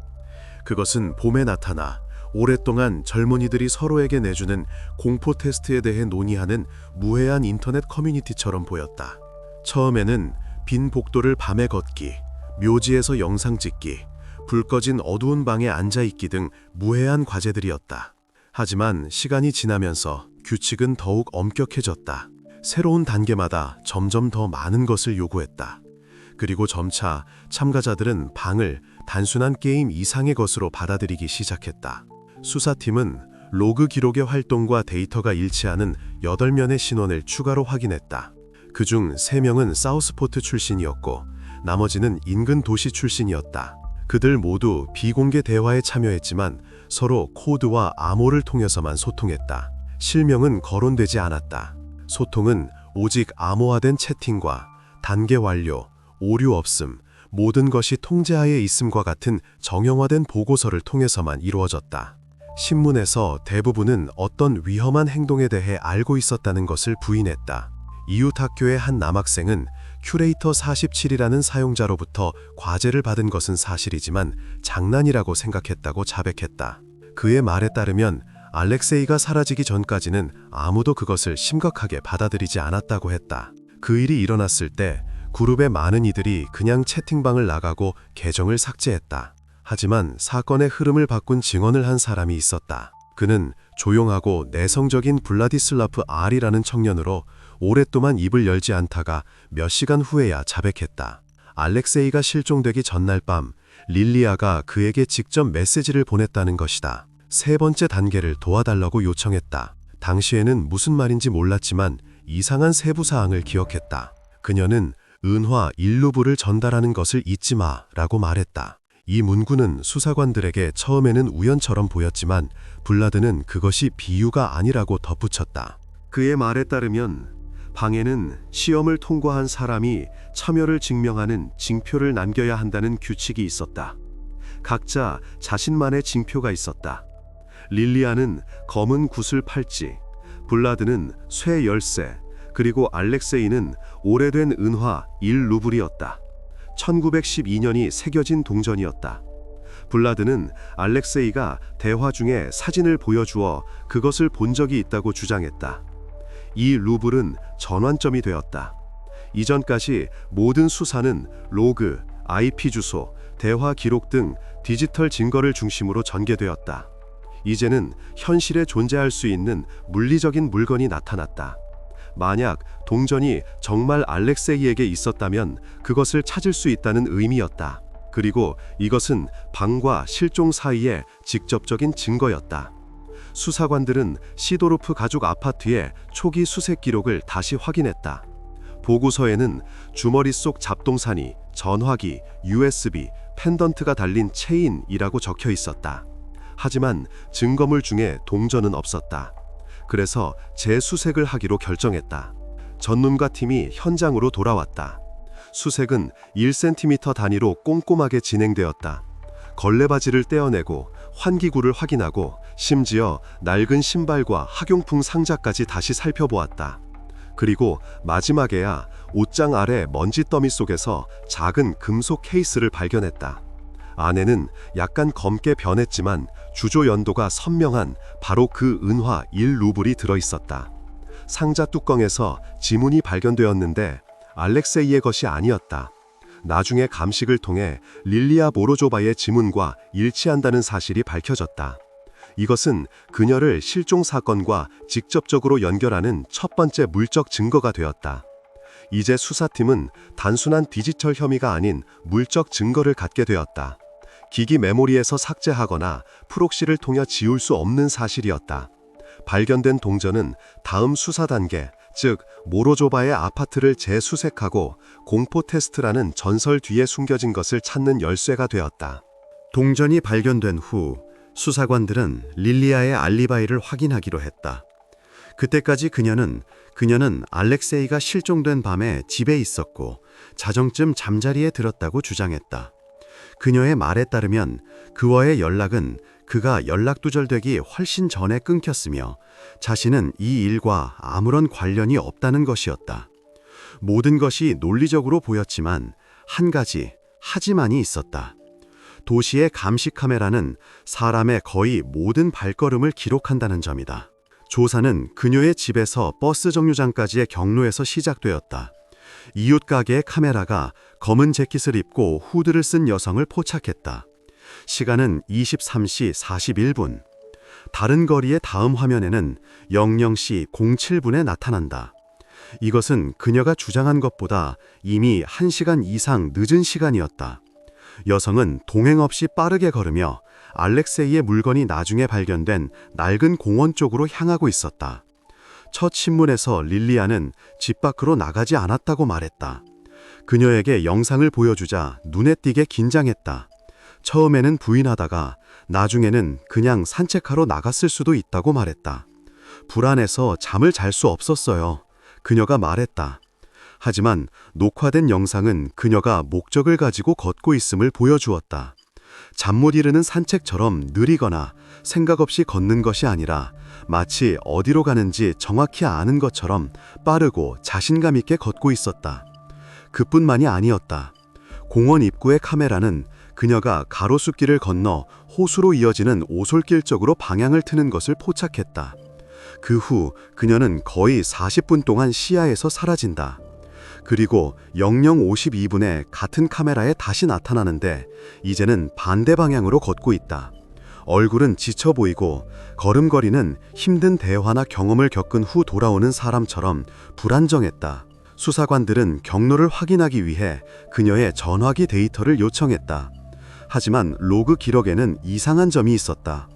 그것은 봄에 나타나 오랫동안 젊은이들이 서로에게 내주는 공포 테스트에 대해 논의하는 무해한 인터넷 커뮤니티처럼 보였다. 처음에는 빈 복도를 밤에 걷기, 묘지에서 영상 찍기, 불 꺼진 어두운 방에 앉아있기 등 무해한 과제들이었다. 하지만 시간이 지나면서 규칙은 더욱 엄격해졌다. 새로운 단계마다 점점 더 많은 것을 요구했다. 그리고 점차 참가자들은 방을 단순한 게임 이상의 것으로 받아들이기 시작했다. 수사팀은 로그 기록의 활동과 데이터가 일치하는 8면의 신원을 추가로 확인했다. 그중 3명은 사우스포트 출신이었고 나머지는 인근 도시 출신이었다. 그들 모두 비공개 대화에 참여했지만 서로 코드와 암호를 통해서만 소통했다. 실명은 거론되지 않았다. 소통은 오직 암호화된 채팅과 단계 완료, 오류 없음, 모든 것이 통제하에 있음과 같은 정형화된 보고서를 통해서만 이루어졌다. 신문에서 대부분은 어떤 위험한 행동에 대해 알고 있었다는 것을 부인했다. 이웃 학교의 한 남학생은 큐레이터 47이라는 사용자로부터 과제를 받은 것은 사실이지만 장난이라고 생각했다고 자백했다. 그의 말에 따르면 알렉세이가 사라지기 전까지는 아무도 그것을 심각하게 받아들이지 않았다고 했다. 그 일이 일어났을 때 그룹의 많은 이들이 그냥 채팅방을 나가고 계정을 삭제했다. 하지만 사건의 흐름을 바꾼 증언을 한 사람이 있었다. 그는 조용하고 내성적인 블라디슬라프 R이라는 청년으로 오랫동안 입을 열지 않다가 몇 시간 후에야 자백했다. 알렉세이가 실종되기 전날 밤 릴리아가 그에게 직접 메시지를 보냈다는 것이다. 3번째 단계를 도와달라고 요청했다. 당시에는 무슨 말인지 몰랐지만 이상한 세부사항을 기억했다. 그녀는 은화 일루브를 전달하는 것을 잊지 마 라고 말했다. 이 문구는 수사관들에게 처음에는 우연처럼 보였지만 블라드는 그것이 비유가 아니라고 덧붙였다. 그의 말에 따르면 방에는 시험을 통과한 사람이 참여를 증명하는 징표를 남겨야 한다는 규칙이 있었다. 각자 자신만의 징표가 있었다. 릴리아는 검은 구슬 팔찌, 블라드는 쇠 열쇠, 그리고 알렉세이는 오래된 은화 1루블이었다. 1912년이 새겨진 동전이었다. 블라드는 알렉세이가 대화 중에 사진을 보여주어 그것을 본 적이 있다고 주장했다. 이 루블은 전환점이 되었다. 이전까지 모든 수사는 로그, IP 주소, 대화 기록 등 디지털 증거를 중심으로 전개되었다. 이제는 현실에 존재할 수 있는 물리적인 물건이 나타났다. 만약 동전이 정말 알렉세이에게 있었다면 그것을 찾을 수 있다는 의미였다. 그리고 이것은 방과 실종 사이의 직접적인 증거였다. 수사관들은 시도르프 가족 아파트의 초기 수색 기록을 다시 확인했다. 보고서에는 주머니 속 잡동사니, 전화기, USB, 펜던트가 달린 체인이라고 적혀 있었다. 하지만 증거물 중에 동전은 없었다. 그래서 재수색을 하기로 결정했다. 전문가 팀이 현장으로 돌아왔다. 수색은 1cm 단위로 꼼꼼하게 진행되었다. 걸레바지를 떼어내고 환기구를 확인하고 심지어 낡은 신발과 학용품 상자까지 다시 살펴보았다. 그리고 마지막에야 옷장 아래 먼지 더미 속에서 작은 금속 케이스를 발견했다. 안에는 약간 검게 변했지만 주조 연도가 선명한 바로 그 은화 1루블이 들어있었다. 상자 뚜껑에서 지문이 발견되었는데 알렉세이의 것이 아니었다. 나중에 감식을 통해 릴리아 모로조바의 지문과 일치한다는 사실이 밝혀졌다. 이것은 그녀를 실종 사건과 직접적으로 연결하는 첫 번째 물적 증거가 되었다. 이제 수사팀은 단순한 디지털 혐의가 아닌 물적 증거를 갖게 되었다. 기기 메모리에서 삭제하거나 프록시를 통해 지울 수 없는 사실이었다. 발견된 동전은 다음 수사 단계, 즉 모로조바의 아파트를 재수색하고 공포 테스트라는 전설 뒤에 숨겨진 것을 찾는 열쇠가 되었다. 동전이 발견된 후 수사관들은 릴리아의 알리바이를 확인하기로 했다. 그때까지 그녀는 알렉세이가 실종된 밤에 집에 있었고 자정쯤 잠자리에 들었다고 주장했다. 그녀의 말에 따르면 그와의 연락은 그가 연락두절되기 훨씬 전에 끊겼으며 자신은 이 일과 아무런 관련이 없다는 것이었다. 모든 것이 논리적으로 보였지만 한 가지 하지만이 있었다. 도시의 감시 카메라는 사람의 거의 모든 발걸음을 기록한다는 점이다. 조사는 그녀의 집에서 버스 정류장까지의 경로에서 시작되었다. 이웃 가게의 카메라가 검은 재킷을 입고 후드를 쓴 여성을 포착했다. 시간은 23시 41분. 다른 거리의 다음 화면에는 00시 07분에 나타난다. 이것은 그녀가 주장한 것보다 이미 1시간 이상 늦은 시간이었다. 여성은 동행 없이 빠르게 걸으며 알렉세이의 물건이 나중에 발견된 낡은 공원 쪽으로 향하고 있었다. 첫 신문에서 릴리아는 집 밖으로 나가지 않았다고 말했다. 그녀에게 영상을 보여주자 눈에 띄게 긴장했다. 처음에는 부인하다가 나중에는 그냥 산책하러 나갔을 수도 있다고 말했다. 불안해서 잠을 잘 수 없었어요. 그녀가 말했다. 하지만 녹화된 영상은 그녀가 목적을 가지고 걷고 있음을 보여주었다. 잠 못 이루는 산책처럼 느리거나 생각 없이 걷는 것이 아니라 마치 어디로 가는지 정확히 아는 것처럼 빠르고 자신감 있게 걷고 있었다. 그뿐만이 아니었다. 공원 입구의 카메라는 그녀가 가로수길을 건너 호수로 이어지는 오솔길 쪽으로 방향을 트는 것을 포착했다. 그 후 그녀는 거의 40분 동안 시야에서 사라진다. 그리고 00:52분에 같은 카메라에 다시 나타나는데 이제는 반대 방향으로 걷고 있다. 얼굴은 지쳐 보이고 걸음걸이는 힘든 대화나 경험을 겪은 후 돌아오는 사람처럼 불안정했다. 수사관들은 경로를 확인하기 위해 그녀의 전화기 데이터를 요청했다. 하지만 로그 기록에는 이상한 점이 있었다.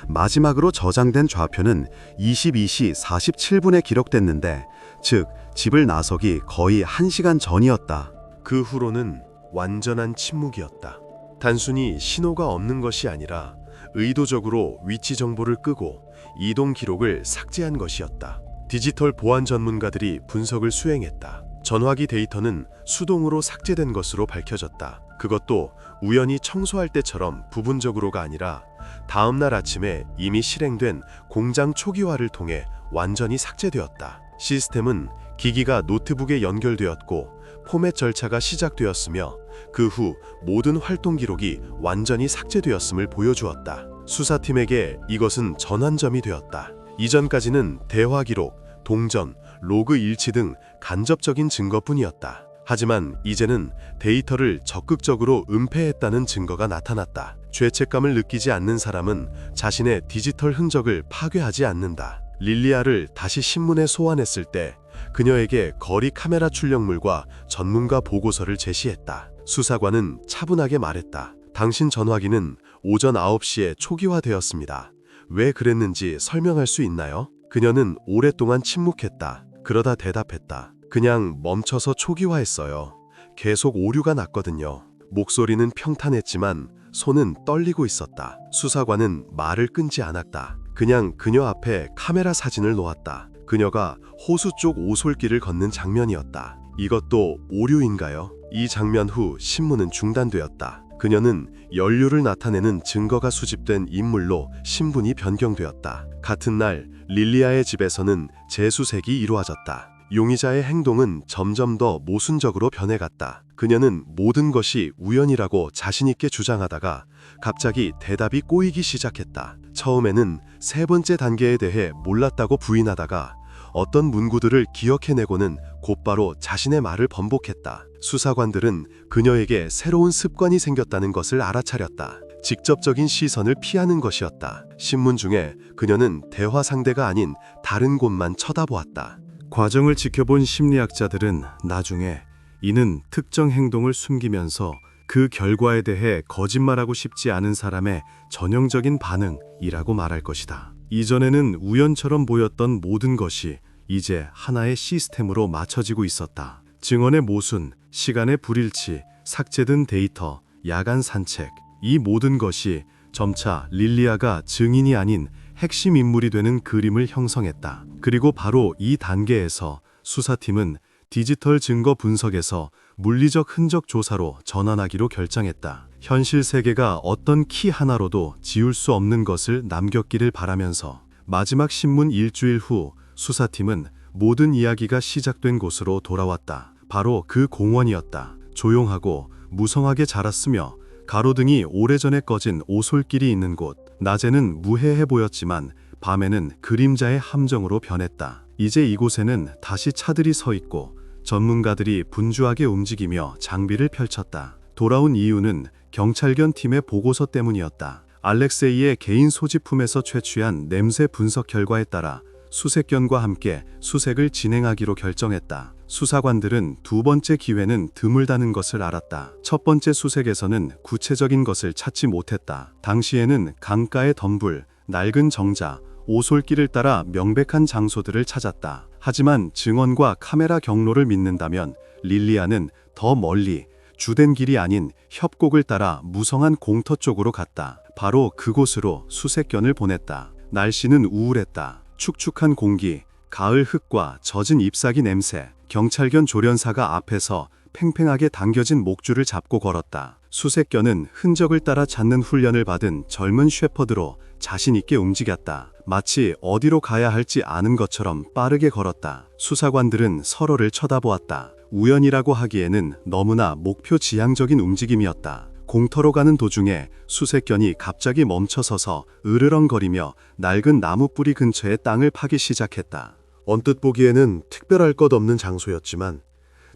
마지막으로 저장된 좌표는 22시 47분에 기록됐는데, 즉 집을 나서기 거의 1시간 전이었다. 그 후로는 완전한 침묵이었다. 단순히 신호가 없는 것이 아니라 의도적으로 위치 정보를 끄고 이동 기록을 삭제한 것이었다. 디지털 보안 전문가들이 분석을 수행했다. 전화기 데이터는 수동으로 삭제된 것으로 밝혀졌다. 그것도 우연히 청소할 때처럼 부분적으로가 아니라 다음 날 아침에 이미 실행된 공장 초기화를 통해 완전히 삭제되었다. 시스템은 기기가 노트북에 연결되었고 포맷 절차가 시작되었으며 그 후 모든 활동 기록이 완전히 삭제되었음을 보여주었다. 수사팀에게 이것은 전환점이 되었다. 이전까지는 대화 기록, 동전, 로그 일치 등 간접적인 증거뿐이었다. 하지만 이제는 데이터를 적극적으로 은폐했다는 증거가 나타났다. 죄책감을 느끼지 않는 사람은 자신의 디지털 흔적을 파괴하지 않는다. 릴리아를 다시 신문에 소환했을 때 그녀에게 거리 카메라 출력물과 전문가 보고서를 제시했다. 수사관은 차분하게 말했다. 당신 전화기는 오전 9시에 초기화되었습니다. 왜 그랬는지 설명할 수 있나요? 그녀는 오랫동안 침묵했다. 그러다 대답했다. 그냥 멈춰서 초기화했어요. 계속 오류가 났거든요. 목소리는 평탄했지만 손은 떨리고 있었다. 수사관은 말을 끊지 않았다. 그냥 그녀 앞에 카메라 사진을 놓았다. 그녀가 호수 쪽 오솔길을 걷는 장면이었다. 이것도 오류인가요? 이 장면 후 신문은 중단되었다. 그녀는 연료를 나타내는 증거가 수집된 인물로 신분이 변경되었다. 같은 날 릴리아의 집에서는 재수색이 이루어졌다. 용의자의 행동은 점점 더 모순적으로 변해갔다. 그녀는 모든 것이 우연이라고 자신있게 주장하다가 갑자기 대답이 꼬이기 시작했다. 처음에는 세 번째 단계에 대해 몰랐다고 부인하다가 어떤 문구들을 기억해내고는 곧바로 자신의 말을 번복했다. 수사관들은 그녀에게 새로운 습관이 생겼다는 것을 알아차렸다. 직접적인 시선을 피하는 것이었다. 신문 중에 그녀는 대화 상대가 아닌 다른 곳만 쳐다보았다. 과정을 지켜본 심리학자들은 나중에 이는 특정 행동을 숨기면서 그 결과에 대해 거짓말하고 싶지 않은 사람의 전형적인 반응이라고 말할 것이다. 이전에는 우연처럼 보였던 모든 것이 이제 하나의 시스템으로 맞춰지고 있었다. 증언의 모순, 시간의 불일치, 삭제된 데이터, 야간 산책, 이 모든 것이 점차 릴리아가 증인이 아닌 핵심 인물이 되는 그림을 형성했다. 그리고 바로 이 단계에서 수사팀은 디지털 증거 분석에서 물리적 흔적 조사로 전환하기로 결정했다. 현실 세계가 어떤 키 하나로도 지울 수 없는 것을 남겼기를 바라면서 마지막 신문 일주일 후 수사팀은 모든 이야기가 시작된 곳으로 돌아왔다. 바로 그 공원이었다. 조용하고 무성하게 자랐으며 가로등이 오래전에 꺼진 오솔길이 있는 곳. 낮에는 무해해 보였지만 밤에는 그림자의 함정으로 변했다. 이제 이곳에는 다시 차들이 서 있고 전문가들이 분주하게 움직이며 장비를 펼쳤다. 돌아온 이유는 경찰견 팀의 보고서 때문이었다. 알렉세이의 개인 소지품에서 채취한 냄새 분석 결과에 따라 수색견과 함께 수색을 진행하기로 결정했다. 수사관들은 두 번째 기회는 드물다는 것을 알았다. 첫 번째 수색에서는 구체적인 것을 찾지 못했다. 당시에는 강가의 덤불, 낡은 정자, 오솔길을 따라 명백한 장소들을 찾았다. 하지만 증언과 카메라 경로를 믿는다면 릴리아는 더 멀리 주된 길이 아닌 협곡을 따라 무성한 공터 쪽으로 갔다. 바로 그곳으로 수색견을 보냈다. 날씨는 우울했다. 축축한 공기, 가을 흙과 젖은 잎사귀 냄새. 경찰견 조련사가 앞에서 팽팽하게 당겨진 목줄을 잡고 걸었다. 수색견은 흔적을 따라 찾는 훈련을 받은 젊은 셰퍼드로 자신 있게 움직였다. 마치 어디로 가야 할지 아는 것처럼 빠르게 걸었다. 수사관들은 서로를 쳐다보았다. 우연이라고 하기에는 너무나 목표 지향적인 움직임이었다. 공터로 가는 도중에 수색견이 갑자기 멈춰서서 으르렁거리며 낡은 나무 뿌리 근처의 땅을 파기 시작했다. 언뜻 보기에는 특별할 것 없는 장소였지만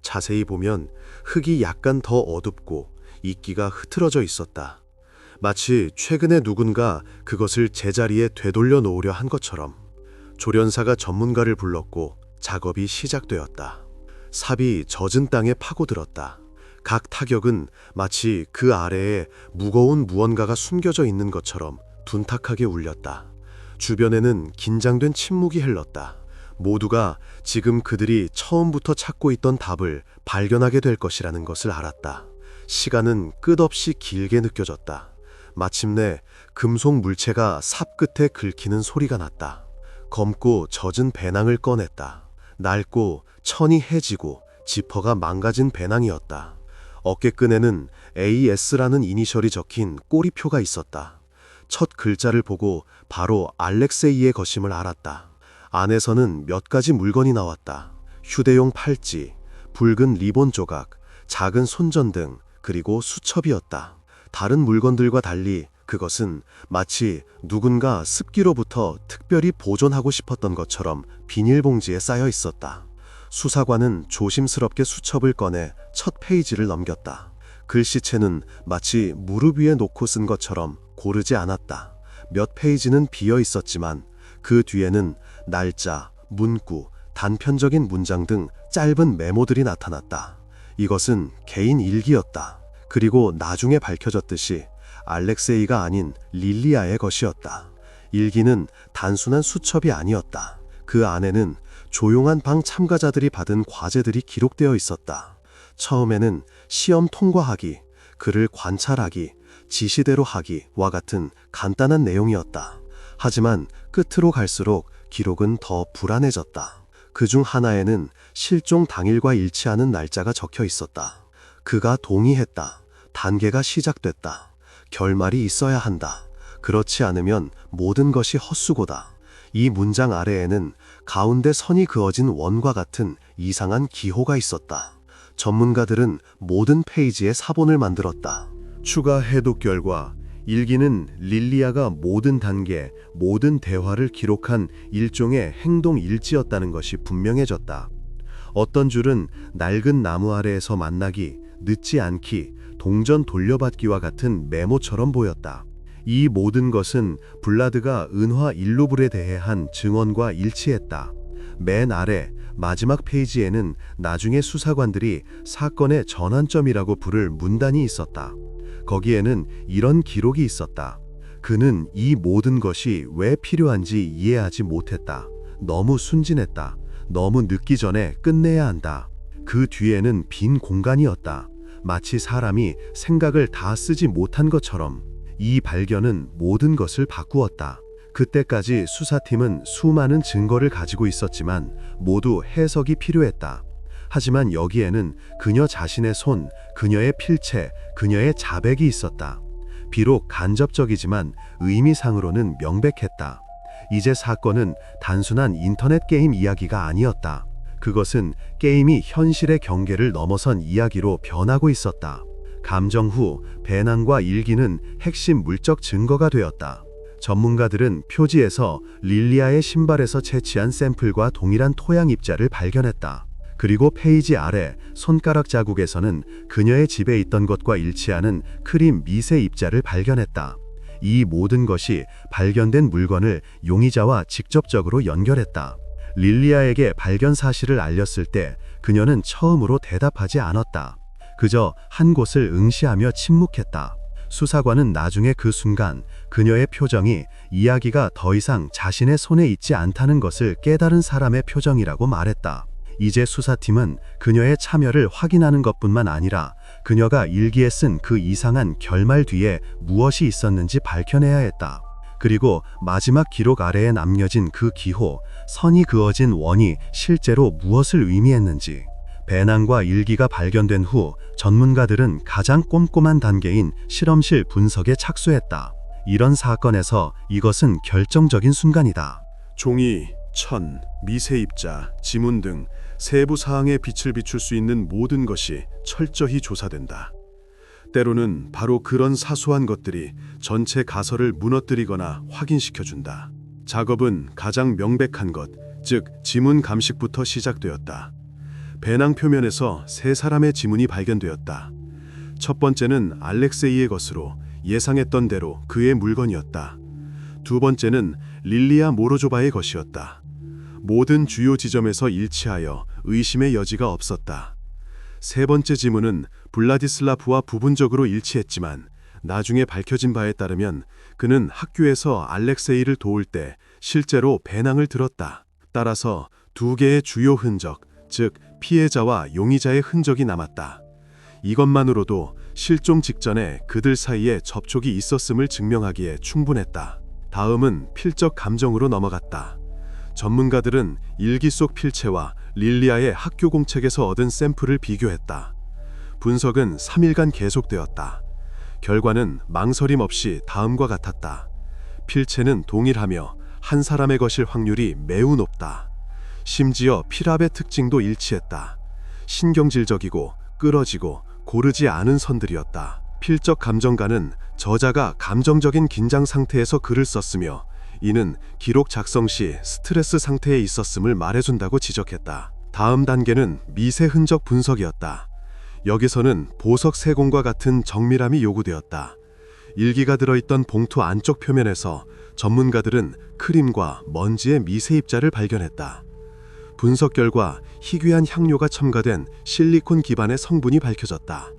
자세히 보면 흙이 약간 더 어둡고 이끼가 흐트러져 있었다. 마치 최근에 누군가 그것을 제자리에 되돌려 놓으려 한 것처럼. 조련사가 전문가를 불렀고 작업이 시작되었다. 삽이 젖은 땅에 파고들었다. 각 타격은 마치 그 아래에 무거운 무언가가 숨겨져 있는 것처럼 둔탁하게 울렸다. 주변에는 긴장된 침묵이 흘렀다. 모두가 지금 그들이 처음부터 찾고 있던 답을 발견하게 될 것이라는 것을 알았다. 시간은 끝없이 길게 느껴졌다. 마침내 금속 물체가 삽 끝에 긁히는 소리가 났다. 검고 젖은 배낭을 꺼냈다. 낡고 천이 해지고 지퍼가 망가진 배낭이었다. 어깨끈에는 AS라는 이니셜이 적힌 꼬리표가 있었다. 첫 글자를 보고 바로 알렉세이의 것임을 알았다. 안에서는 몇 가지 물건이 나왔다. 휴대용 팔찌, 붉은 리본 조각, 작은 손전등, 그리고 수첩이었다. 다른 물건들과 달리 그것은 마치 누군가 습기로부터 특별히 보존하고 싶었던 것처럼 비닐봉지에 쌓여 있었다. 수사관은 조심스럽게 수첩을 꺼내 첫 페이지를 넘겼다. 글씨체는 마치 무릎 위에 놓고 쓴 것처럼 고르지 않았다. 몇 페이지는 비어 있었지만 그 뒤에는 날짜, 문구, 단편적인 문장 등 짧은 메모들이 나타났다. 이것은 개인 일기였다. 그리고 나중에 밝혀졌듯이 알렉세이가 아닌 릴리아의 것이었다. 일기는 단순한 수첩이 아니었다. 그 안에는 조용한 방 참가자들이 받은 과제들이 기록되어 있었다. 처음에는 시험 통과하기, 글을 관찰하기, 지시대로 하기와 같은 간단한 내용이었다. 하지만 끝으로 갈수록 기록은 더 불안해졌다. 그중 하나에는 실종 당일과 일치하는 날짜가 적혀 있었다. 그가 동의했다. 단계가 시작됐다. 결말이 있어야 한다. 그렇지 않으면 모든 것이 헛수고다. 이 문장 아래에는 가운데 선이 그어진 원과 같은 이상한 기호가 있었다. 전문가들은 모든 페이지에 사본을 만들었다. 추가 해독 결과 일기는 릴리아가 모든 단계, 모든 대화를 기록한 일종의 행동 일지였다는 것이 분명해졌다. 어떤 줄은 낡은 나무 아래에서 만나기, 늦지 않기, 동전 돌려받기와 같은 메모처럼 보였다. 이 모든 것은 블라드가 은화 일루블에 대해 한 증언과 일치했다. 맨 아래 마지막 페이지에는 나중에 수사관들이 사건의 전환점이라고 부를 문단이 있었다. 거기에는 이런 기록이 있었다. 그는 이 모든 것이 왜 필요한지 이해하지 못했다. 너무 순진했다. 너무 늦기 전에 끝내야 한다. 그 뒤에는 빈 공간이었다. 마치 사람이 생각을 다 쓰지 못한 것처럼. 이 발견은 모든 것을 바꾸었다. 그때까지 수사팀은 수많은 증거를 가지고 있었지만 모두 해석이 필요했다. 하지만 여기에는 그녀 자신의 손, 그녀의 필체, 그녀의 자백이 있었다. 비록 간접적이지만 의미상으로는 명백했다. 이제 사건은 단순한 인터넷 게임 이야기가 아니었다. 그것은 게임이 현실의 경계를 넘어선 이야기로 변하고 있었다. 감정 후 배낭과 일기는 핵심 물적 증거가 되었다. 전문가들은 표지에서 릴리아의 신발에서 채취한 샘플과 동일한 토양 입자를 발견했다. 그리고 페이지 아래 손가락 자국에서는 그녀의 집에 있던 것과 일치하는 크림 미세 입자를 발견했다. 이 모든 것이 발견된 물건을 용의자와 직접적으로 연결했다. 릴리아에게 발견 사실을 알렸을 때 그녀는 처음으로 대답하지 않았다. 그저 한 곳을 응시하며 침묵했다. 수사관은 나중에 그 순간 그녀의 표정이 이야기가 더 이상 자신의 손에 있지 않다는 것을 깨달은 사람의 표정이라고 말했다. 이제 수사팀은 그녀의 참여를 확인하는 것뿐만 아니라 그녀가 일기에 쓴 그 이상한 결말 뒤에 무엇이 있었는지 밝혀내야 했다. 그리고 마지막 기록 아래에 남겨진 그 기호, 선이 그어진 원이 실제로 무엇을 의미했는지. 배낭과 일기가 발견된 후 전문가들은 가장 꼼꼼한 단계인 실험실 분석에 착수했다. 이런 사건에서 이것은 결정적인 순간이다. 종이, 천, 미세입자, 지문 등 세부 사항에 빛을 비출 수 있는 모든 것이 철저히 조사된다. 때로는 바로 그런 사소한 것들이 전체 가설을 무너뜨리거나 확인시켜준다. 작업은 가장 명백한 것, 즉 지문 감식부터 시작되었다. 배낭 표면에서 세 사람의 지문이 발견되었다. 첫 번째는 알렉세이의 것으로 예상했던 대로 그의 물건이었다. 두 번째는 릴리아 모로조바의 것이었다. 모든 주요 지점에서 일치하여 의심의 여지가 없었다. 세 번째 지문은 블라디슬라프와 부분적으로 일치했지만 나중에 밝혀진 바에 따르면 그는 학교에서 알렉세이를 도울 때 실제로 배낭을 들었다. 따라서 두 개의 주요 흔적, 즉 피해자와 용의자의 흔적이 남았다. 이것만으로도 실종 직전에 그들 사이에 접촉이 있었음을 증명하기에 충분했다. 다음은 필적 감정으로 넘어갔다. 전문가들은 일기 속 필체와 릴리아의 학교 공책에서 얻은 샘플을 비교했다. 분석은 3일간 계속되었다. 결과는 망설임 없이 다음과 같았다. 필체는 동일하며 한 사람의 것일 확률이 매우 높다. 심지어 필압의 특징도 일치했다. 신경질적이고 끌어지고 고르지 않은 선들이었다. 필적 감정가는 저자가 감정적인 긴장 상태에서 글을 썼으며 이는 기록 작성 시 스트레스 상태에 있었음을 말해준다고 지적했다. 다음 단계는 미세 흔적 분석이었다. 여기서는 보석 세공과 같은 정밀함이 요구되었다. 일기가 들어있던 봉투 안쪽 표면에서 전문가들은 크림과 먼지의 미세 입자를 발견했다. 분석 결과 희귀한 향료가 첨가된 실리콘 기반의 성분이 밝혀졌다.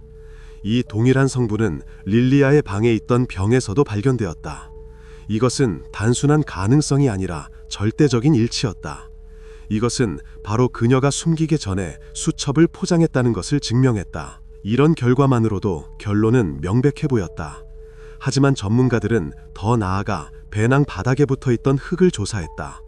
이 동일한 성분은 릴리아의 방에 있던 병에서도 발견되었다. 이것은 단순한 가능성이 아니라 절대적인 일치였다. 이것은 바로 그녀가 숨기기 전에 수첩을 포장했다는 것을 증명했다. 이런 결과만으로도 결론은 명백해 보였다. 하지만 전문가들은 더 나아가 배낭 바닥에 붙어있던 흙을 조사했다.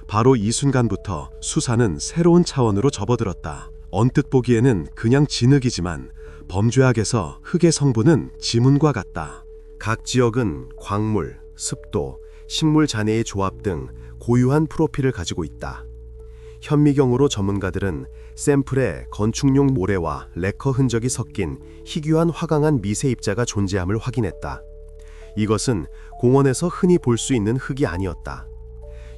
바로 이 순간부터 수사는 새로운 차원으로 접어들었다. 언뜻 보기에는 그냥 진흙이지만 범죄학에서 흙의 성분은 지문과 같다. 각 지역은 광물, 습도, 식물 잔해의 조합 등 고유한 프로필을 가지고 있다. 현미경으로 전문가들은 샘플에 건축용 모래와 레커 흔적이 섞인 희귀한 화강한 미세 입자가 존재함을 확인했다. 이것은 공원에서 흔히 볼 수 있는 흙이 아니었다.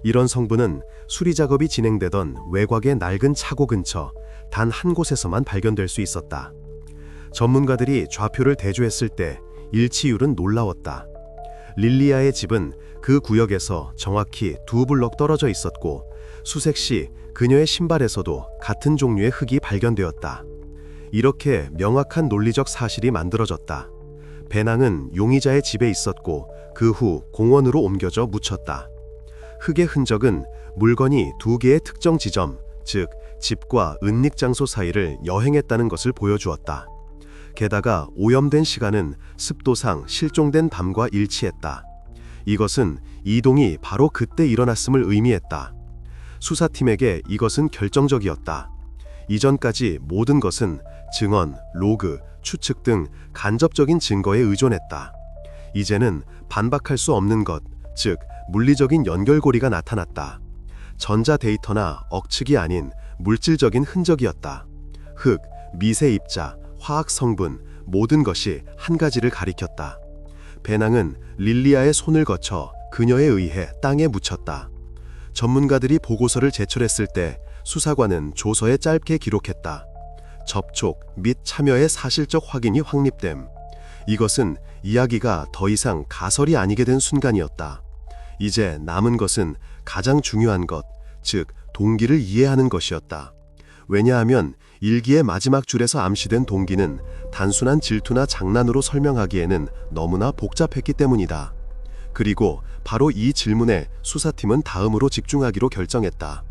이런 성분은 수리 작업이 진행되던 외곽의 낡은 차고 근처 단 한 곳에서만 발견될 수 있었다. 전문가들이 좌표를 대조했을 때 일치율은 놀라웠다. 릴리아의 집은 그 구역에서 정확히 2블럭 떨어져 있었고 수색 시 그녀의 신발에서도 같은 종류의 흙이 발견되었다. 이렇게 명확한 논리적 사실이 만들어졌다. 배낭은 용의자의 집에 있었고 그 후 공원으로 옮겨져 묻혔다. 흙의 흔적은 물건이 2개의 특정 지점, 즉 집과 은닉 장소 사이를 여행했다는 것을 보여주었다. 게다가 오염된 시간은 습도상 실종된 밤과 일치했다. 이것은 이동이 바로 그때 일어났음을 의미했다. 수사팀에게 이것은 결정적이었다. 이전까지 모든 것은 증언, 로그, 추측 등 간접적인 증거에 의존했다. 이제는 반박할 수 없는 것, 즉 물리적인 연결고리가 나타났다. 전자 데이터나 억측이 아닌 물질적인 흔적이었다. 흙, 미세 입자, 화학 성분, 모든 것이 한 가지를 가리켰다. 배낭은 릴리아의 손을 거쳐 그녀에 의해 땅에 묻혔다. 전문가들이 보고서를 제출했을 때 수사관은 조서에 짧게 기록했다. 접촉 및 참여의 사실적 확인이 확립됨. 이것은 이야기가 더 이상 가설이 아니게 된 순간이었다. 이제 남은 것은 가장 중요한 것, 즉 동기를 이해하는 것이었다. 왜냐하면 일기의 마지막 줄에서 암시된 동기는 단순한 질투나 장난으로 설명하기에는 너무나 복잡했기 때문이다. 그리고 바로 이 질문에 수사팀은 다음으로 집중하기로 결정했다.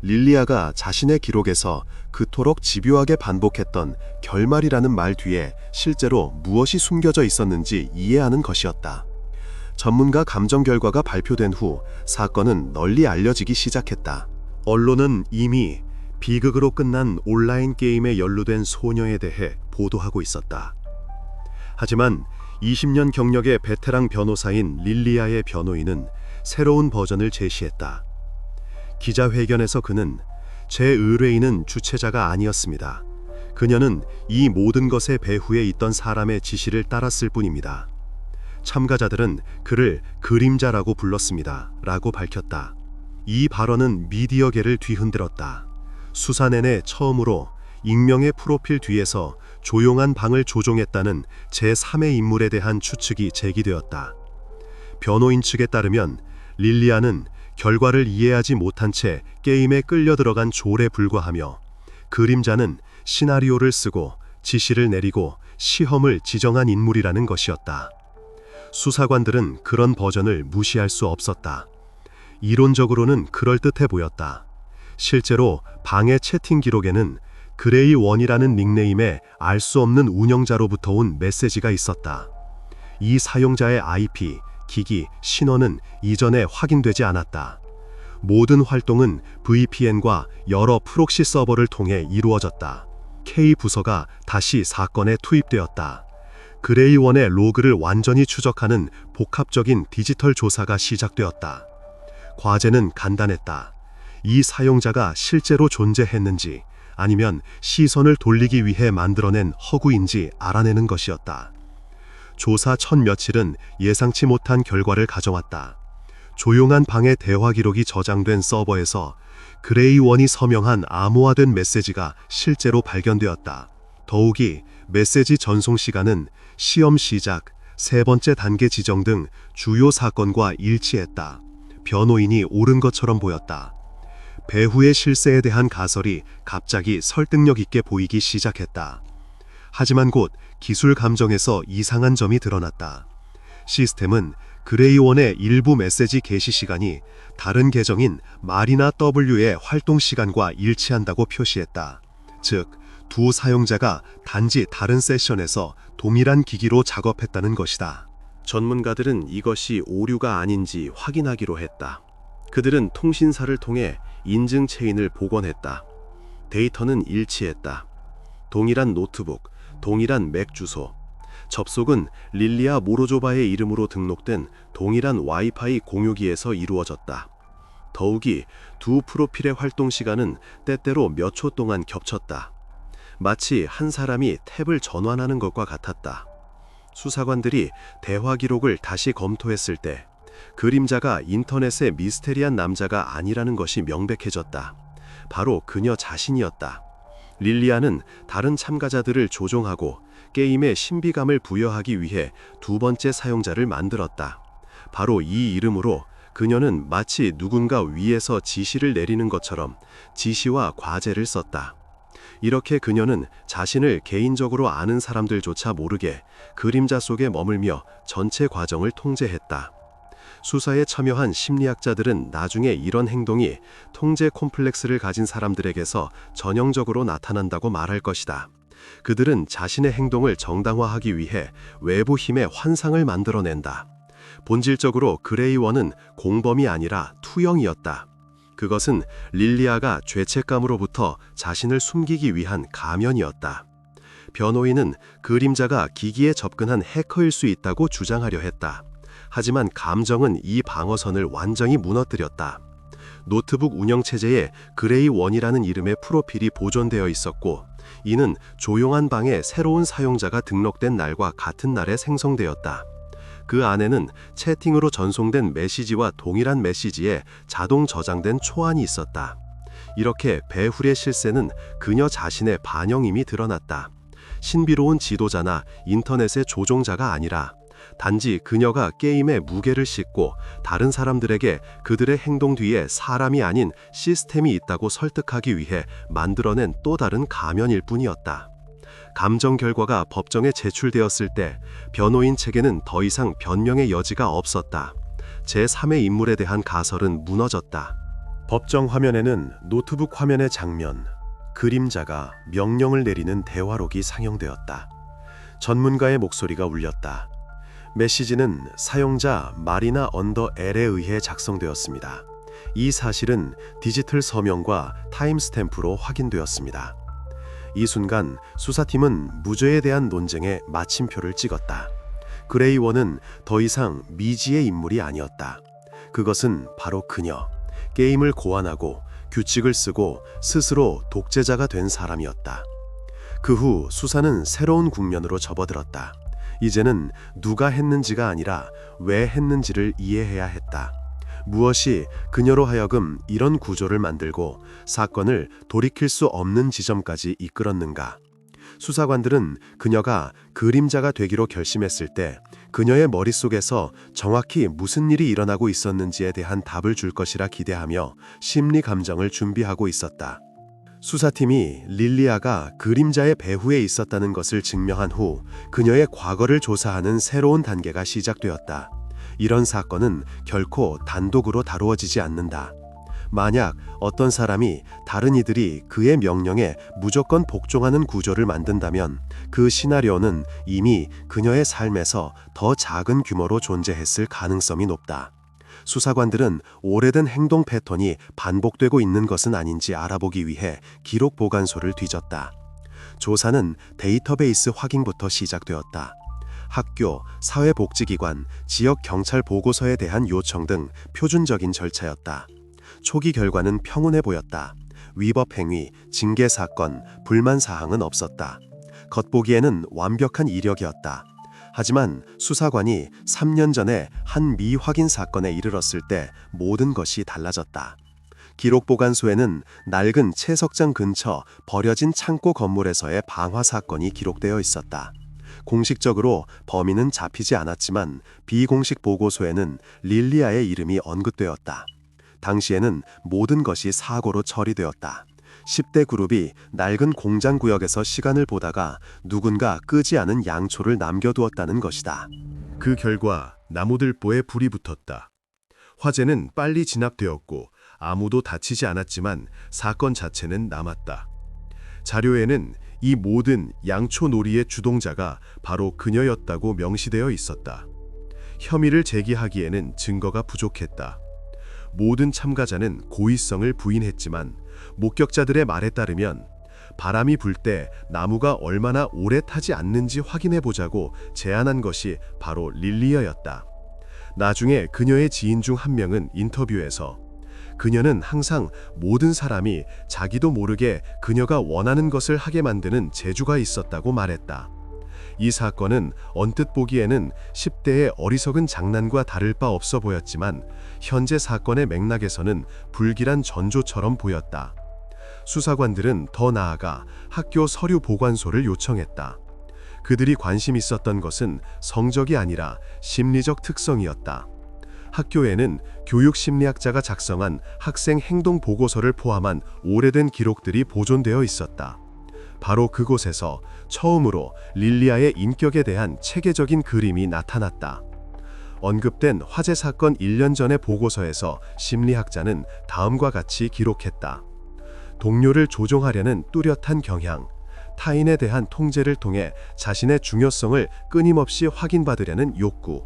릴리아가 자신의 기록에서 그토록 집요하게 반복했던 결말이라는 말 뒤에 실제로 무엇이 숨겨져 있었는지 이해하는 것이었다. 전문가 감정 결과가 발표된 후 사건은 널리 알려지기 시작했다. 언론은 이미 비극으로 끝난 온라인 게임에 연루된 소녀에 대해 보도하고 있었다. 하지만 20년 경력의 베테랑 변호사인 릴리아의 변호인은 새로운 버전을 제시했다. 기자회견에서 그는 제 의뢰인은 주체자가 아니었습니다. 그녀는 이 모든 것의 배후에 있던 사람의 지시를 따랐을 뿐입니다. 참가자들은 그를 그림자라고 불렀습니다. 라고 밝혔다. 이 발언은 미디어계를 뒤흔들었다. 수사 내내 처음으로 익명의 프로필 뒤에서 조용한 방을 조종했다는 제3의 인물에 대한 추측이 제기되었다. 변호인 측에 따르면 릴리아는 결과를 이해하지 못한 채 게임에 끌려 들어간 졸에 불과하며 그림자는 시나리오를 쓰고 지시를 내리고 시험을 지정한 인물이라는 것이었다. 수사관들은 그런 버전을 무시할 수 없었다. 이론적으로는 그럴듯해 보였다. 실제로 방의 채팅 기록에는 그레이 원이라는 닉네임에 알 수 없는 운영자로부터 온 메시지가 있었다. 이 사용자의 IP, 기기, 신원은 이전에 확인되지 않았다. 모든 활동은 VPN과 여러 프록시 서버를 통해 이루어졌다. K 부서가 다시 사건에 투입되었다. 그레이원의 로그를 완전히 추적하는 복합적인 디지털 조사가 시작되었다. 과제는 간단했다. 이 사용자가 실제로 존재했는지 아니면 시선을 돌리기 위해 만들어낸 허구인지 알아내는 것이었다. 조사 첫 며칠은 예상치 못한 결과를 가져왔다. 조용한 방의 대화 기록이 저장된 서버에서 그레이원이 서명한 암호화된 메시지가 실제로 발견되었다. 더욱이 메시지 전송 시간은 시험 시작, 세 번째 단계 지정 등 주요 사건과 일치했다. 변호인이 옳은 것처럼 보였다. 배후의 실세에 대한 가설이 갑자기 설득력 있게 보이기 시작했다. 하지만 곧 기술 감정에서 이상한 점이 드러났다. 시스템은 그레이원의 일부 메시지 게시 시간이 다른 계정인 마리나 W의 활동 시간과 일치한다고 표시했다. 즉, 두 사용자가 단지 다른 세션에서 동일한 기기로 작업했다는 것이다. 전문가들은 이것이 오류가 아닌지 확인하기로 했다. 그들은 통신사를 통해 인증 체인을 복원했다. 데이터는 일치했다. 동일한 노트북, 동일한 맥 주소, 접속은 릴리아 모로조바의 이름으로 등록된 동일한 와이파이 공유기에서 이루어졌다. 더욱이 두 프로필의 활동 시간은 때때로 몇 초 동안 겹쳤다. 마치 한 사람이 탭을 전환하는 것과 같았다. 수사관들이 대화 기록을 다시 검토했을 때 그림자가 인터넷의 미스테리한 남자가 아니라는 것이 명백해졌다. 바로 그녀 자신이었다. 릴리아는 다른 참가자들을 조종하고 게임에 신비감을 부여하기 위해 두 번째 사용자를 만들었다. 바로 이 이름으로 그녀는 마치 누군가 위에서 지시를 내리는 것처럼 지시와 과제를 썼다. 이렇게 그녀는 자신을 개인적으로 아는 사람들조차 모르게 그림자 속에 머물며 전체 과정을 통제했다. 수사에 참여한 심리학자들은 나중에 이런 행동이 통제 콤플렉스를 가진 사람들에게서 전형적으로 나타난다고 말할 것이다. 그들은 자신의 행동을 정당화하기 위해 외부 힘의 환상을 만들어낸다. 본질적으로 그레이원은 공범이 아니라 투영이었다. 그것은 릴리아가 죄책감으로부터 자신을 숨기기 위한 가면이었다. 변호인은 그림자가 기기에 접근한 해커일 수 있다고 주장하려 했다. 하지만 감정은 이 방어선을 완전히 무너뜨렸다. 노트북 운영체제에 그레이원이라는 이름의 프로필이 보존되어 있었고, 이는 조용한 방에 새로운 사용자가 등록된 날과 같은 날에 생성되었다. 그 안에는 채팅으로 전송된 메시지와 동일한 메시지에 자동 저장된 초안이 있었다. 이렇게 배훌의 실세는 그녀 자신의 반영임이 드러났다. 신비로운 지도자나 인터넷의 조종자가 아니라 단지 그녀가 게임의 무게를 싣고 다른 사람들에게 그들의 행동 뒤에 사람이 아닌 시스템이 있다고 설득하기 위해 만들어낸 또 다른 가면일 뿐이었다. 감정 결과가 법정에 제출되었을 때 변호인 측에는 더 이상 변명의 여지가 없었다. 제3의 인물에 대한 가설은 무너졌다. 법정 화면에는 노트북 화면의 장면, 그림자가 명령을 내리는 대화록이 상영되었다. 전문가의 목소리가 울렸다. 메시지는 사용자 마리나 언더 L에 의해 작성되었습니다. 이 사실은 디지털 서명과 타임스탬프로 확인되었습니다. 이 순간 수사팀은 무죄에 대한 논쟁에 마침표를 찍었다. 그레이원은 더 이상 미지의 인물이 아니었다. 그것은 바로 그녀, 게임을 고안하고 규칙을 쓰고 스스로 독재자가 된 사람이었다. 그 후 수사는 새로운 국면으로 접어들었다. 이제는 누가 했는지가 아니라 왜 했는지를 이해해야 했다. 무엇이 그녀로 하여금 이런 구조를 만들고 사건을 돌이킬 수 없는 지점까지 이끌었는가? 수사관들은 그녀가 그림자가 되기로 결심했을 때 그녀의 머릿속에서 정확히 무슨 일이 일어나고 있었는지에 대한 답을 줄 것이라 기대하며 심리 감정을 준비하고 있었다. 수사팀이 릴리아가 그림자의 배후에 있었다는 것을 증명한 후 그녀의 과거를 조사하는 새로운 단계가 시작되었다. 이런 사건은 결코 단독으로 다루어지지 않는다. 만약 어떤 사람이 다른 이들이 그의 명령에 무조건 복종하는 구조를 만든다면 그 시나리오는 이미 그녀의 삶에서 더 작은 규모로 존재했을 가능성이 높다. 수사관들은 오래된 행동 패턴이 반복되고 있는 것은 아닌지 알아보기 위해 기록 보관소를 뒤졌다. 조사는 데이터베이스 확인부터 시작되었다. 학교, 사회복지기관, 지역 경찰 보고서에 대한 요청 등 표준적인 절차였다. 초기 결과는 평온해 보였다. 위법 행위, 징계 사건, 불만 사항은 없었다. 겉보기에는 완벽한 이력이었다. 하지만 수사관이 3년 전에 한 미확인 사건에 이르렀을 때 모든 것이 달라졌다. 기록 보관소에는 낡은 채석장 근처 버려진 창고 건물에서의 방화 사건이 기록되어 있었다. 공식적으로 범인은 잡히지 않았지만 비공식 보고서에는 릴리아의 이름이 언급되었다. 당시에는 모든 것이 사고로 처리되었다. 10대 그룹이 낡은 공장 구역에서 시간을 보다가 누군가 끄지 않은 양초를 남겨두었다는 것이다. 그 결과 나무들보에 불이 붙었다. 화재는 빨리 진압되었고 아무도 다치지 않았지만 사건 자체는 남았다. 자료에는 이 모든 양초 놀이의 주동자가 바로 그녀였다고 명시되어 있었다. 혐의를 제기하기에는 증거가 부족했다. 모든 참가자는 고의성을 부인했지만 목격자들의 말에 따르면 바람이 불 때 나무가 얼마나 오래 타지 않는지 확인해 보자고 제안한 것이 바로 릴리아였다. 나중에 그녀의 지인 중 한 명은 인터뷰에서 그녀는 항상 모든 사람이 자기도 모르게 그녀가 원하는 것을 하게 만드는 재주가 있었다고 말했다. 이 사건은 언뜻 보기에는 10대의 어리석은 장난과 다를 바 없어 보였지만 현재 사건의 맥락에서는 불길한 전조처럼 보였다. 수사관들은 더 나아가 학교 서류 보관소를 요청했다. 그들이 관심 있었던 것은 성적이 아니라 심리적 특성이었다. 학교에는 교육심리학자가 작성한 학생 행동 보고서를 포함한 오래된 기록들이 보존되어 있었다. 바로 그곳에서 처음으로 릴리아의 인격에 대한 체계적인 그림이 나타났다. 언급된 화재 사건 1년 전의 보고서에서 심리학자는 다음과 같이 기록했다. 동료를 조종하려는 뚜렷한 경향, 타인에 대한 통제를 통해 자신의 중요성을 끊임없이 확인받으려는 욕구,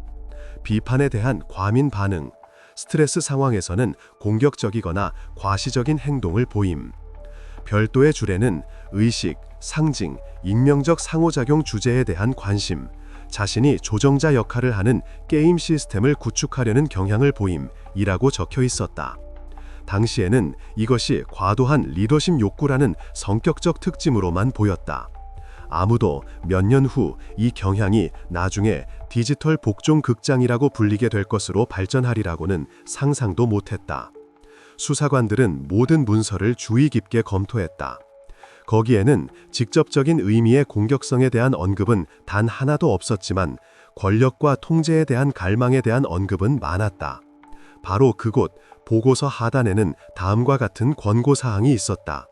비판에 대한 과민 반응, 스트레스 상황에서는 공격적이거나 과시적인 행동을 보임. 별도의 줄에는 의식, 상징, 익명적 상호작용 주제에 대한 관심, 자신이 조정자 역할을 하는 게임 시스템을 구축하려는 경향을 보임이라고 적혀 있었다. 당시에는 이것이 과도한 리더십 욕구라는 성격적 특징으로만 보였다. 아무도 몇 년 후 이 경향이 나중에 디지털 복종 극장이라고 불리게 될 것으로 발전하리라고는 상상도 못했다. 수사관들은 모든 문서를 주의 깊게 검토했다. 거기에는 직접적인 의미의 공격성에 대한 언급은 단 하나도 없었지만 권력과 통제에 대한 갈망에 대한 언급은 많았다. 바로 그곳 보고서 하단에는 다음과 같은 권고사항이 있었다.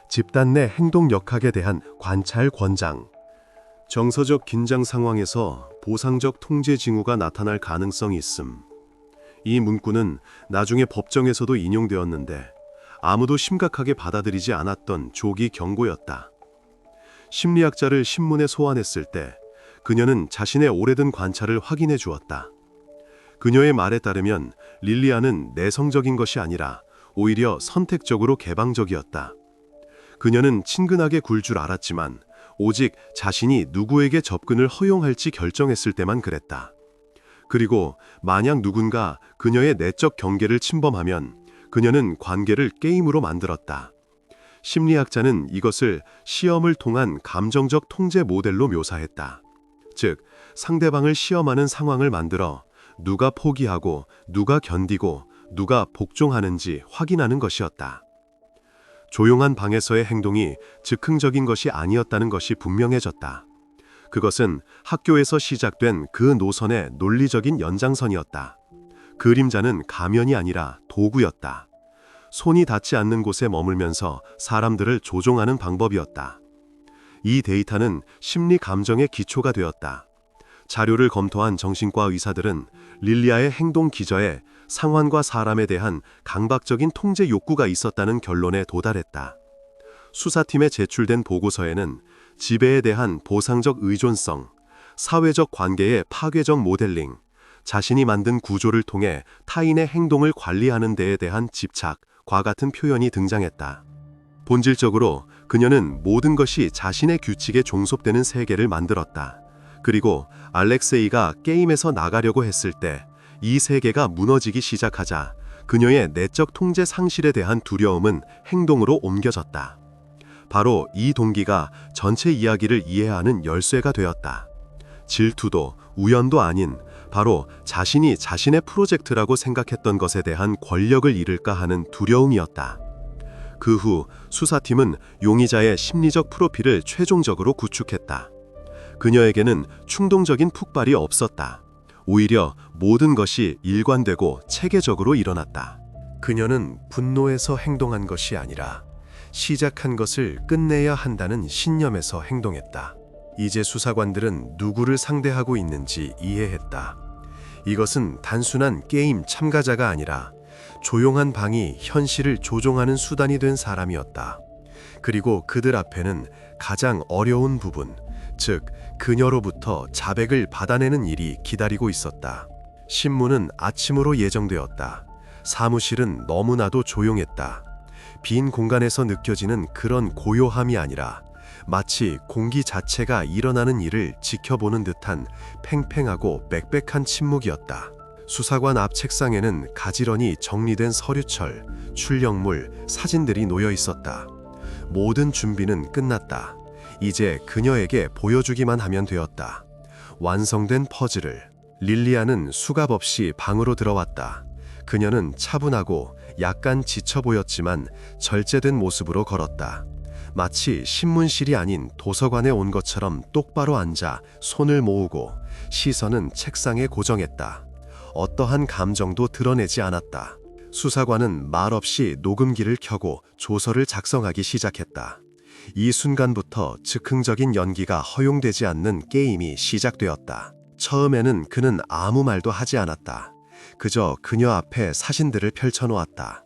집단 내 행동 역학에 대한 관찰 권장. 정서적 긴장 상황에서 보상적 통제 징후가 나타날 가능성이 있음. 이 문구는 나중에 법정에서도 인용되었는데 아무도 심각하게 받아들이지 않았던 조기 경고였다. 심리학자를 신문에 소환했을 때 그녀는 자신의 오래된 관찰을 확인해 주었다. 그녀의 말에 따르면 릴리아는 내성적인 것이 아니라 오히려 선택적으로 개방적이었다. 그녀는 친근하게 굴 줄 알았지만 오직 자신이 누구에게 접근을 허용할지 결정했을 때만 그랬다. 그리고 만약 누군가 그녀의 내적 경계를 침범하면 그녀는 관계를 게임으로 만들었다. 심리학자는 이것을 시험을 통한 감정적 통제 모델로 묘사했다. 즉, 상대방을 시험하는 상황을 만들어 누가 포기하고 누가 견디고 누가 복종하는지 확인하는 것이었다. 조용한 방에서의 행동이 즉흥적인 것이 아니었다는 것이 분명해졌다. 그것은 학교에서 시작된 그 노선의 논리적인 연장선이었다. 그림자는 가면이 아니라 도구였다. 손이 닿지 않는 곳에 머물면서 사람들을 조종하는 방법이었다. 이 데이터는 심리 감정의 기초가 되었다. 자료를 검토한 정신과 의사들은 릴리아의 행동 기저에 상황과 사람에 대한 강박적인 통제 욕구가 있었다는 결론에 도달했다. 수사팀에 제출된 보고서에는 지배에 대한 보상적 의존성, 사회적 관계의 파괴적 모델링, 자신이 만든 구조를 통해 타인의 행동을 관리하는 데에 대한 집착과 같은 표현이 등장했다. 본질적으로 그녀는 모든 것이 자신의 규칙에 종속되는 세계를 만들었다. 그리고 알렉세이가 게임에서 나가려고 했을 때 이 세계가 무너지기 시작하자 그녀의 내적 통제 상실에 대한 두려움은 행동으로 옮겨졌다. 바로 이 동기가 전체 이야기를 이해하는 열쇠가 되었다. 질투도 우연도 아닌 바로 자신이 자신의 프로젝트라고 생각했던 것에 대한 권력을 잃을까 하는 두려움이었다. 그 후 수사팀은 용의자의 심리적 프로필을 최종적으로 구축했다. 그녀에게는 충동적인 폭발이 없었다. 오히려 모든 것이 일관되고 체계적으로 일어났다. 그녀는 분노에서 행동한 것이 아니라 시작한 것을 끝내야 한다는 신념에서 행동했다. 이제 수사관들은 누구를 상대하고 있는지 이해했다. 이것은 단순한 게임 참가자가 아니라 조용한 방이 현실을 조종하는 수단이 된 사람이었다. 그리고 그들 앞에는 가장 어려운 부분, 즉 그녀로부터 자백을 받아내는 일이 기다리고 있었다. 신문은 아침으로 예정되었다. 사무실은 너무나도 조용했다. 빈 공간에서 느껴지는 그런 고요함이 아니라 마치 공기 자체가 일어나는 일을 지켜보는 듯한 팽팽하고 빽빽한 침묵이었다. 수사관 앞 책상에는 가지런히 정리된 서류철, 출력물, 사진들이 놓여 있었다. 모든 준비는 끝났다. 이제 그녀에게 보여주기만 하면 되었다. 완성된 퍼즐을. 릴리아는 수갑 없이 방으로 들어왔다. 그녀는 차분하고 약간 지쳐 보였지만 절제된 모습으로 걸었다. 마치 신문실이 아닌 도서관에 온 것처럼 똑바로 앉아 손을 모으고 시선은 책상에 고정했다. 어떠한 감정도 드러내지 않았다. 수사관은 말없이 녹음기를 켜고 조서를 작성하기 시작했다. 이 순간부터 즉흥적인 연기가 허용되지 않는 게임이 시작되었다. 처음에는 그는 아무 말도 하지 않았다. 그저 그녀 앞에 사진들을 펼쳐놓았다.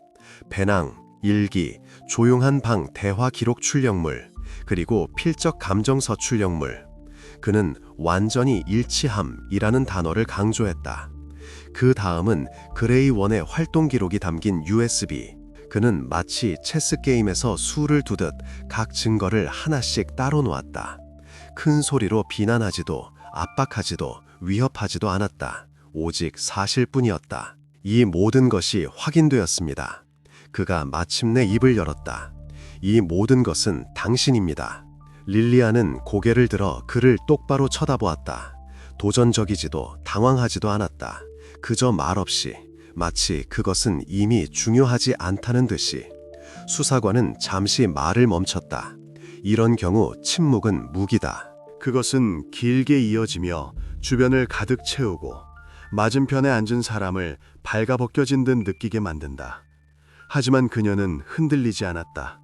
배낭, 일기, 조용한 방 대화 기록 출력물, 그리고 필적 감정서 출력물. 그는 완전히 일치함이라는 단어를 강조했다. 그 다음은 그레이원의 활동 기록이 담긴 USB. 그는 마치 체스 게임에서 수를 두듯 각 증거를 하나씩 따로 놓았다. 큰 소리로 비난하지도 압박하지도 위협하지도 않았다. 오직 사실뿐이었다. 이 모든 것이 확인되었습니다. 그가 마침내 입을 열었다. 이 모든 것은 당신입니다. 릴리아는 고개를 들어 그를 똑바로 쳐다보았다. 도전적이지도 당황하지도 않았다. 그저 말없이, 마치 그것은 이미 중요하지 않다는 듯이. 수사관은 잠시 말을 멈췄다. 이런 경우 침묵은 무기다. 그것은 길게 이어지며 주변을 가득 채우고 맞은편에 앉은 사람을 발가벗겨진 듯 느끼게 만든다. 하지만 그녀는 흔들리지 않았다.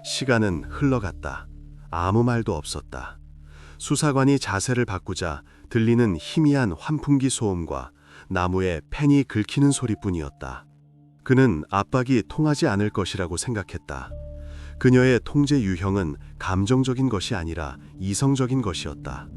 시간은 흘러갔다. 아무 말도 없었다. 수사관이 자세를 바꾸자 들리는 희미한 환풍기 소음과 나무에 펜이 긁히는 소리뿐이었다. 그는 압박이 통하지 않을 것이라고 생각했다. 그녀의 통제 유형은 감정적인 것이 아니라 이성적인 것이었다.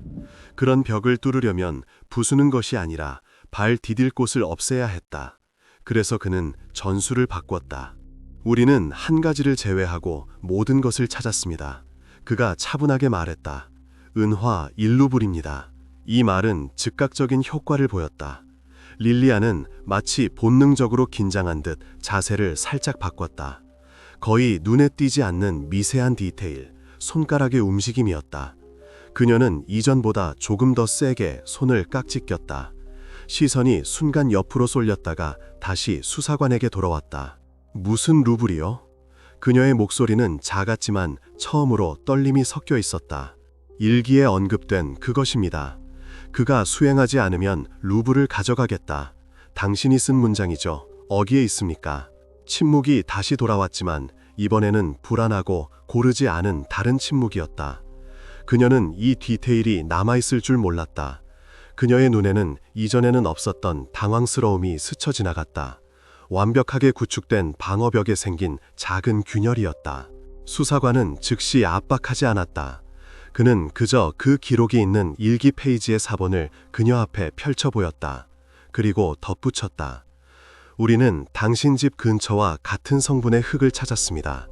그런 벽을 뚫으려면 부수는 것이 아니라 발 디딜 곳을 없애야 했다. 그래서 그는 전술을 바꿨다. 우리는 한 가지를 제외하고 모든 것을 찾았습니다. 그가 차분하게 말했다. 은화 일루불입니다. 이 말은 즉각적인 효과를 보였다. 릴리아는 마치 본능적으로 긴장한 듯 자세를 살짝 바꿨다. 거의 눈에 띄지 않는 미세한 디테일, 손가락의 움직임이었다. 그녀는 이전보다 조금 더 세게 손을 깍지 꼈다. 시선이 순간 옆으로 쏠렸다가 다시 수사관에게 돌아왔다. 무슨 루블이요? 그녀의 목소리는 작았지만 처음으로 떨림이 섞여 있었다. 일기에 언급된 그것입니다. 그가 수행하지 않으면 루블을 가져가겠다. 당신이 쓴 문장이죠. 어디에 있습니까? 침묵이 다시 돌아왔지만 이번에는 불안하고 고르지 않은 다른 침묵이었다. 그녀는 이 디테일이 남아있을 줄 몰랐다. 그녀의 눈에는 이전에는 없었던 당황스러움이 스쳐 지나갔다. 완벽하게 구축된 방어벽에 생긴 작은 균열이었다. 수사관은 즉시 압박하지 않았다. 그는 그저 그 기록이 있는 일기 페이지의 사본을 그녀 앞에 펼쳐 보였다. 그리고 덧붙였다. 우리는 당신 집 근처와 같은 성분의 흙을 찾았습니다.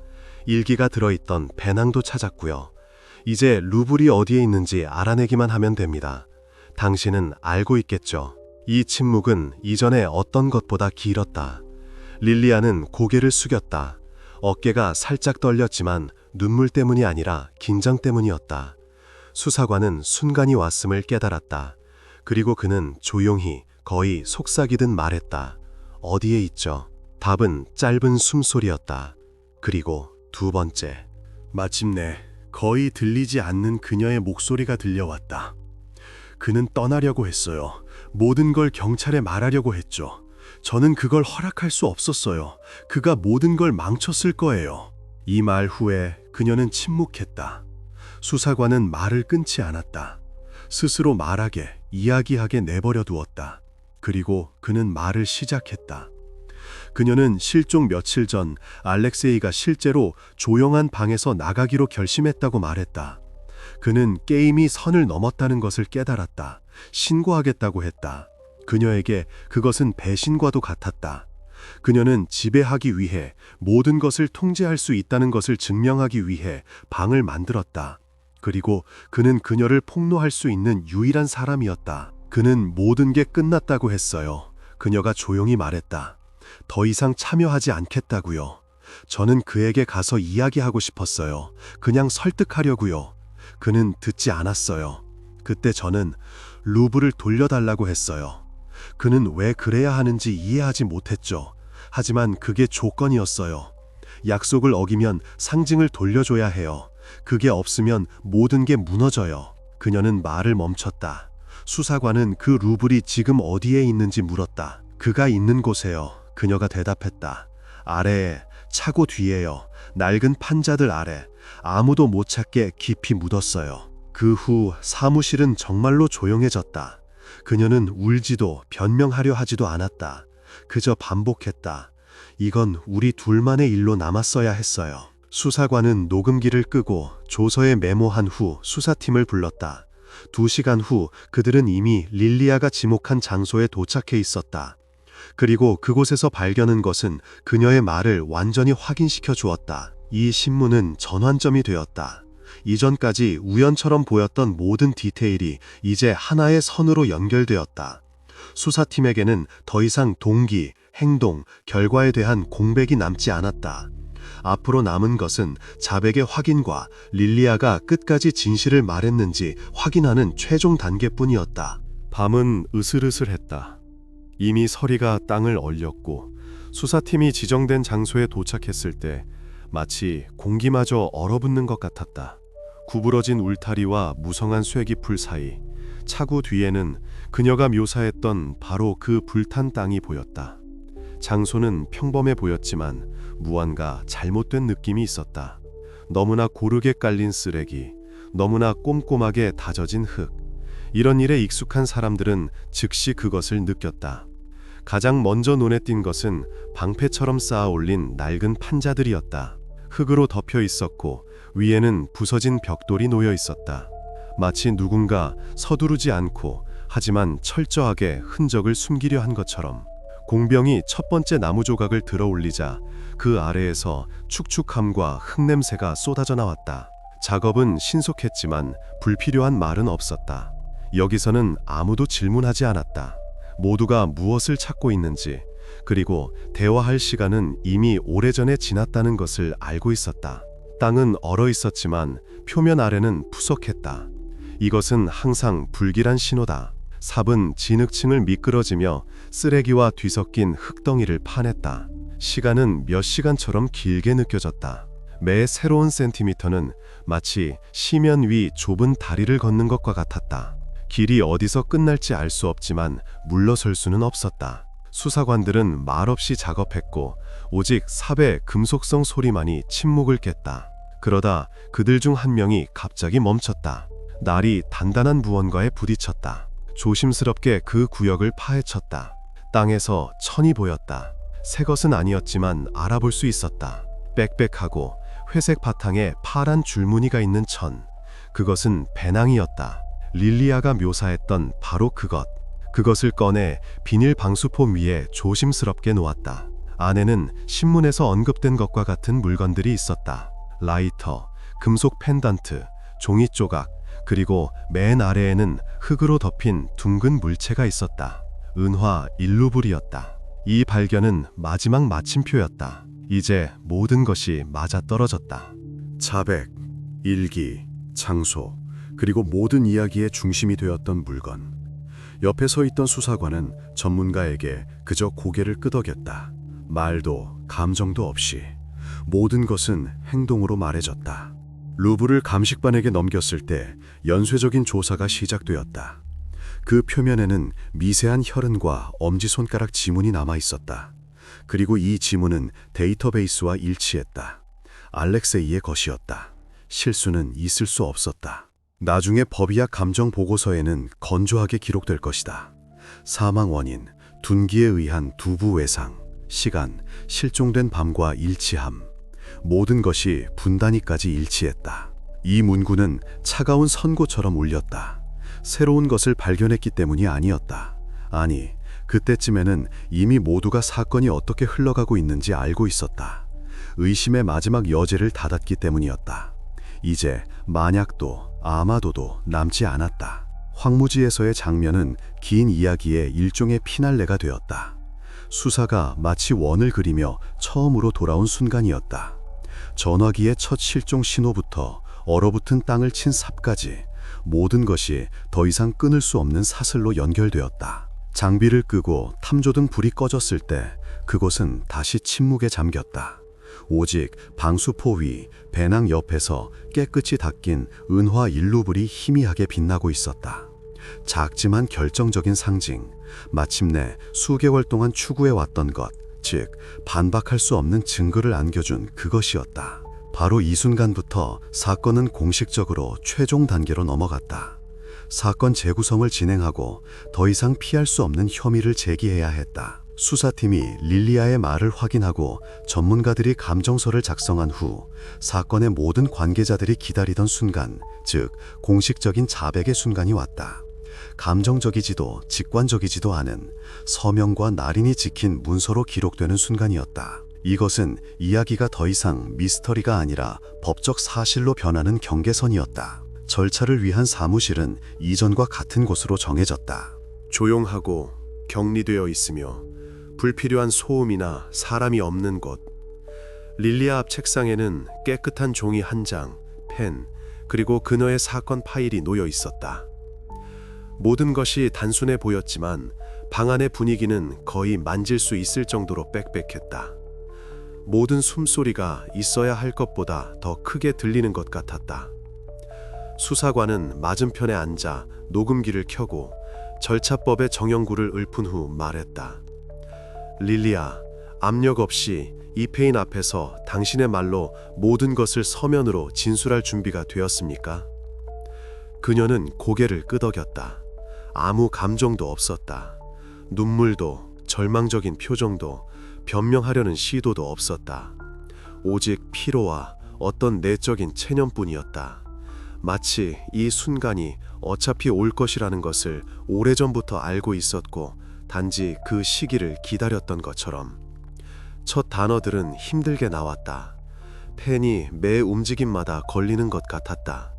일기가 들어있던 배낭도 찾았고요. 이제 루블이 어디에 있는지 알아내기만 하면 됩니다. 당신은 알고 있겠죠. 이 침묵은 이전에 어떤 것보다 길었다. 릴리아는 고개를 숙였다. 어깨가 살짝 떨렸지만 눈물 때문이 아니라 긴장 때문이었다. 수사관은 순간이 왔음을 깨달았다. 그리고 그는 조용히 거의 속삭이듯 말했다. 어디에 있죠? 답은 짧은 숨소리였다. 그리고 두 번째. 마침내 거의 들리지 않는 그녀의 목소리가 들려왔다. 그는 떠나려고 했어요. 모든 걸 경찰에 말하려고 했죠. 저는 그걸 허락할 수 없었어요. 그가 모든 걸 망쳤을 거예요. 이 말 후에 그녀는 침묵했다. 수사관은 말을 끊지 않았다. 스스로 말하게, 이야기하게 내버려 두었다. 그리고 그는 말을 시작했다. 그녀는 실종 며칠 전 알렉세이가 실제로 조용한 방에서 나가기로 결심했다고 말했다. 그는 게임이 선을 넘었다는 것을 깨달았다. 신고하겠다고 했다. 그녀에게 그것은 배신과도 같았다. 그녀는 지배하기 위해, 모든 것을 통제할 수 있다는 것을 증명하기 위해 방을 만들었다. 그리고 그는 그녀를 폭로할 수 있는 유일한 사람이었다. 그는 모든 게 끝났다고 했어요. 그녀가 조용히 말했다. 더 이상 참여하지 않겠다고요. 저는 그에게 가서 이야기하고 싶었어요. 그냥 설득하려고요. 그는 듣지 않았어요. 그때 저는 루블을 돌려달라고 했어요. 그는 왜 그래야 하는지 이해하지 못했죠. 하지만 그게 조건이었어요. 약속을 어기면 상징을 돌려줘야 해요. 그게 없으면 모든 게 무너져요. 그녀는 말을 멈췄다. 수사관은 그 루블이 지금 어디에 있는지 물었다. 그가 있는 곳에요. 그녀가 대답했다. 아래에, 차고 뒤에요. 낡은 판자들 아래. 아무도 못 찾게 깊이 묻었어요. 그 후 사무실은 정말로 조용해졌다. 그녀는 울지도 변명하려 하지도 않았다. 그저 반복했다. 이건 우리 둘만의 일로 남았어야 했어요. 수사관은 녹음기를 끄고 조서에 메모한 후 수사팀을 불렀다. 2시간 후 그들은 이미 릴리아가 지목한 장소에 도착해 있었다. 그리고 그곳에서 발견한 것은 그녀의 말을 완전히 확인시켜 주었다. 이 신문은 전환점이 되었다. 이전까지 우연처럼 보였던 모든 디테일이 이제 하나의 선으로 연결되었다. 수사팀에게는 더 이상 동기, 행동, 결과에 대한 공백이 남지 않았다. 앞으로 남은 것은 자백의 확인과 릴리아가 끝까지 진실을 말했는지 확인하는 최종 단계뿐이었다. 밤은 으슬으슬했다. 이미 서리가 땅을 얼렸고 수사팀이 지정된 장소에 도착했을 때 마치 공기마저 얼어붙는 것 같았다. 구부러진 울타리와 무성한 쇠기풀 사이, 차구 뒤에는 그녀가 묘사했던 바로 그 불탄 땅이 보였다. 장소는 평범해 보였지만 무언가 잘못된 느낌이 있었다. 너무나 고르게 깔린 쓰레기, 너무나 꼼꼼하게 다져진 흙. 이런 일에 익숙한 사람들은 즉시 그것을 느꼈다. 가장 먼저 눈에 띈 것은 방패처럼 쌓아 올린 낡은 판자들이었다. 흙으로 덮여 있었고 위에는 부서진 벽돌이 놓여 있었다. 마치 누군가 서두르지 않고 하지만 철저하게 흔적을 숨기려 한 것처럼. 공병이 첫 번째 나무 조각을 들어 올리자 그 아래에서 축축함과 흙냄새가 쏟아져 나왔다. 작업은 신속했지만 불필요한 말은 없었다. 여기서는 아무도 질문하지 않았다. 모두가 무엇을 찾고 있는지, 그리고 대화할 시간은 이미 오래전에 지났다는 것을 알고 있었다. 땅은 얼어 있었지만 표면 아래는 푸석했다. 이것은 항상 불길한 신호다. 삽은 진흙층을 미끄러지며 쓰레기와 뒤섞인 흙덩이를 파냈다. 시간은 몇 시간처럼 길게 느껴졌다. 매 새로운 센티미터는 마치 시면 위 좁은 다리를 걷는 것과 같았다. 길이 어디서 끝날지 알 수 없지만 물러설 수는 없었다. 수사관들은 말없이 작업했고 오직 삽의 금속성 소리만이 침묵을 깼다. 그러다 그들 중 한 명이 갑자기 멈췄다. 날이 단단한 무언가에 부딪혔다. 조심스럽게 그 구역을 파헤쳤다. 땅에서 천이 보였다. 새 것은 아니었지만 알아볼 수 있었다. 빽빽하고 회색 바탕에 파란 줄무늬가 있는 천. 그것은 배낭이었다. 릴리아가 묘사했던 바로 그것. 그것을 꺼내 비닐 방수폼 위에 조심스럽게 놓았다. 안에는 신문에서 언급된 것과 같은 물건들이 있었다. 라이터, 금속 펜던트, 종이 조각, 그리고 맨 아래에는 흙으로 덮인 둥근 물체가 있었다. 은화 일루불이었다. 이 발견은 마지막 마침표였다. 이제 모든 것이 맞아떨어졌다. 자백, 일기, 장소, 그리고 모든 이야기의 중심이 되었던 물건. 옆에 서 있던 수사관은 전문가에게 그저 고개를 끄덕였다. 말도 감정도 없이 모든 것은 행동으로 말해졌다. 루브를 감식반에게 넘겼을 때 연쇄적인 조사가 시작되었다. 그 표면에는 미세한 혈흔과 엄지손가락 지문이 남아 있었다. 그리고 이 지문은 데이터베이스와 일치했다. 알렉세이의 것이었다. 실수는 있을 수 없었다. 나중에 법의학 감정 보고서에는 건조하게 기록될 것이다. 사망 원인, 둔기에 의한 두부 외상, 시간, 실종된 밤과 일치함. 모든 것이 분단위까지 일치했다. 이 문구는 차가운 선고처럼 울렸다. 새로운 것을 발견했기 때문이 아니었다. 아니, 그때쯤에는 이미 모두가 사건이 어떻게 흘러가고 있는지 알고 있었다. 의심의 마지막 여지를 닫았기 때문이었다. 이제 만약도 아마도도 남지 않았다. 황무지에서의 장면은 긴 이야기의 일종의 피날레가 되었다. 수사가 마치 원을 그리며 처음으로 돌아온 순간이었다. 전화기의 첫 실종 신호부터 얼어붙은 땅을 친 삽까지 모든 것이 더 이상 끊을 수 없는 사슬로 연결되었다. 장비를 끄고 탐조등 불이 꺼졌을 때 그곳은 다시 침묵에 잠겼다. 오직 방수포 위 배낭 옆에서 깨끗이 닦인 은화 일루불이 희미하게 빛나고 있었다. 작지만 결정적인 상징, 마침내 수개월 동안 추구해왔던 것, 즉 반박할 수 없는 증거를 안겨준 그것이었다. 바로 이 순간부터 사건은 공식적으로 최종 단계로 넘어갔다. 사건 재구성을 진행하고 더 이상 피할 수 없는 혐의를 제기해야 했다. 수사팀이 릴리아의 말을 확인하고 전문가들이 감정서를 작성한 후 사건의 모든 관계자들이 기다리던 순간, 즉 공식적인 자백의 순간이 왔다. 감정적이지도 직관적이지도 않은 서명과 날인이 지킨 문서로 기록되는 순간이었다. 이것은 이야기가 더 이상 미스터리가 아니라 법적 사실로 변하는 경계선이었다. 절차를 위한 사무실은 이전과 같은 곳으로 정해졌다. 조용하고 격리되어 있으며 불필요한 소음이나 사람이 없는 곳. 릴리아 앞 책상에는 깨끗한 종이 한 장, 펜, 그리고 그녀의 사건 파일이 놓여 있었다. 모든 것이 단순해 보였지만 방 안의 분위기는 거의 만질 수 있을 정도로 빽빽했다. 모든 숨소리가 있어야 할 것보다 더 크게 들리는 것 같았다. 수사관은 맞은편에 앉아 녹음기를 켜고 절차법의 정형구를 읊은 후 말했다. 릴리아, 압력 없이 이 페인 앞에서 당신의 말로 모든 것을 서면으로 진술할 준비가 되었습니까? 그녀는 고개를 끄덕였다. 아무 감정도 없었다. 눈물도, 절망적인 표정도, 변명하려는 시도도 없었다. 오직 피로와 어떤 내적인 체념뿐이었다. 마치 이 순간이 어차피 올 것이라는 것을 오래전부터 알고 있었고 단지 그 시기를 기다렸던 것처럼. 첫 단어들은 힘들게 나왔다. 펜이 매 움직임마다 걸리는 것 같았다.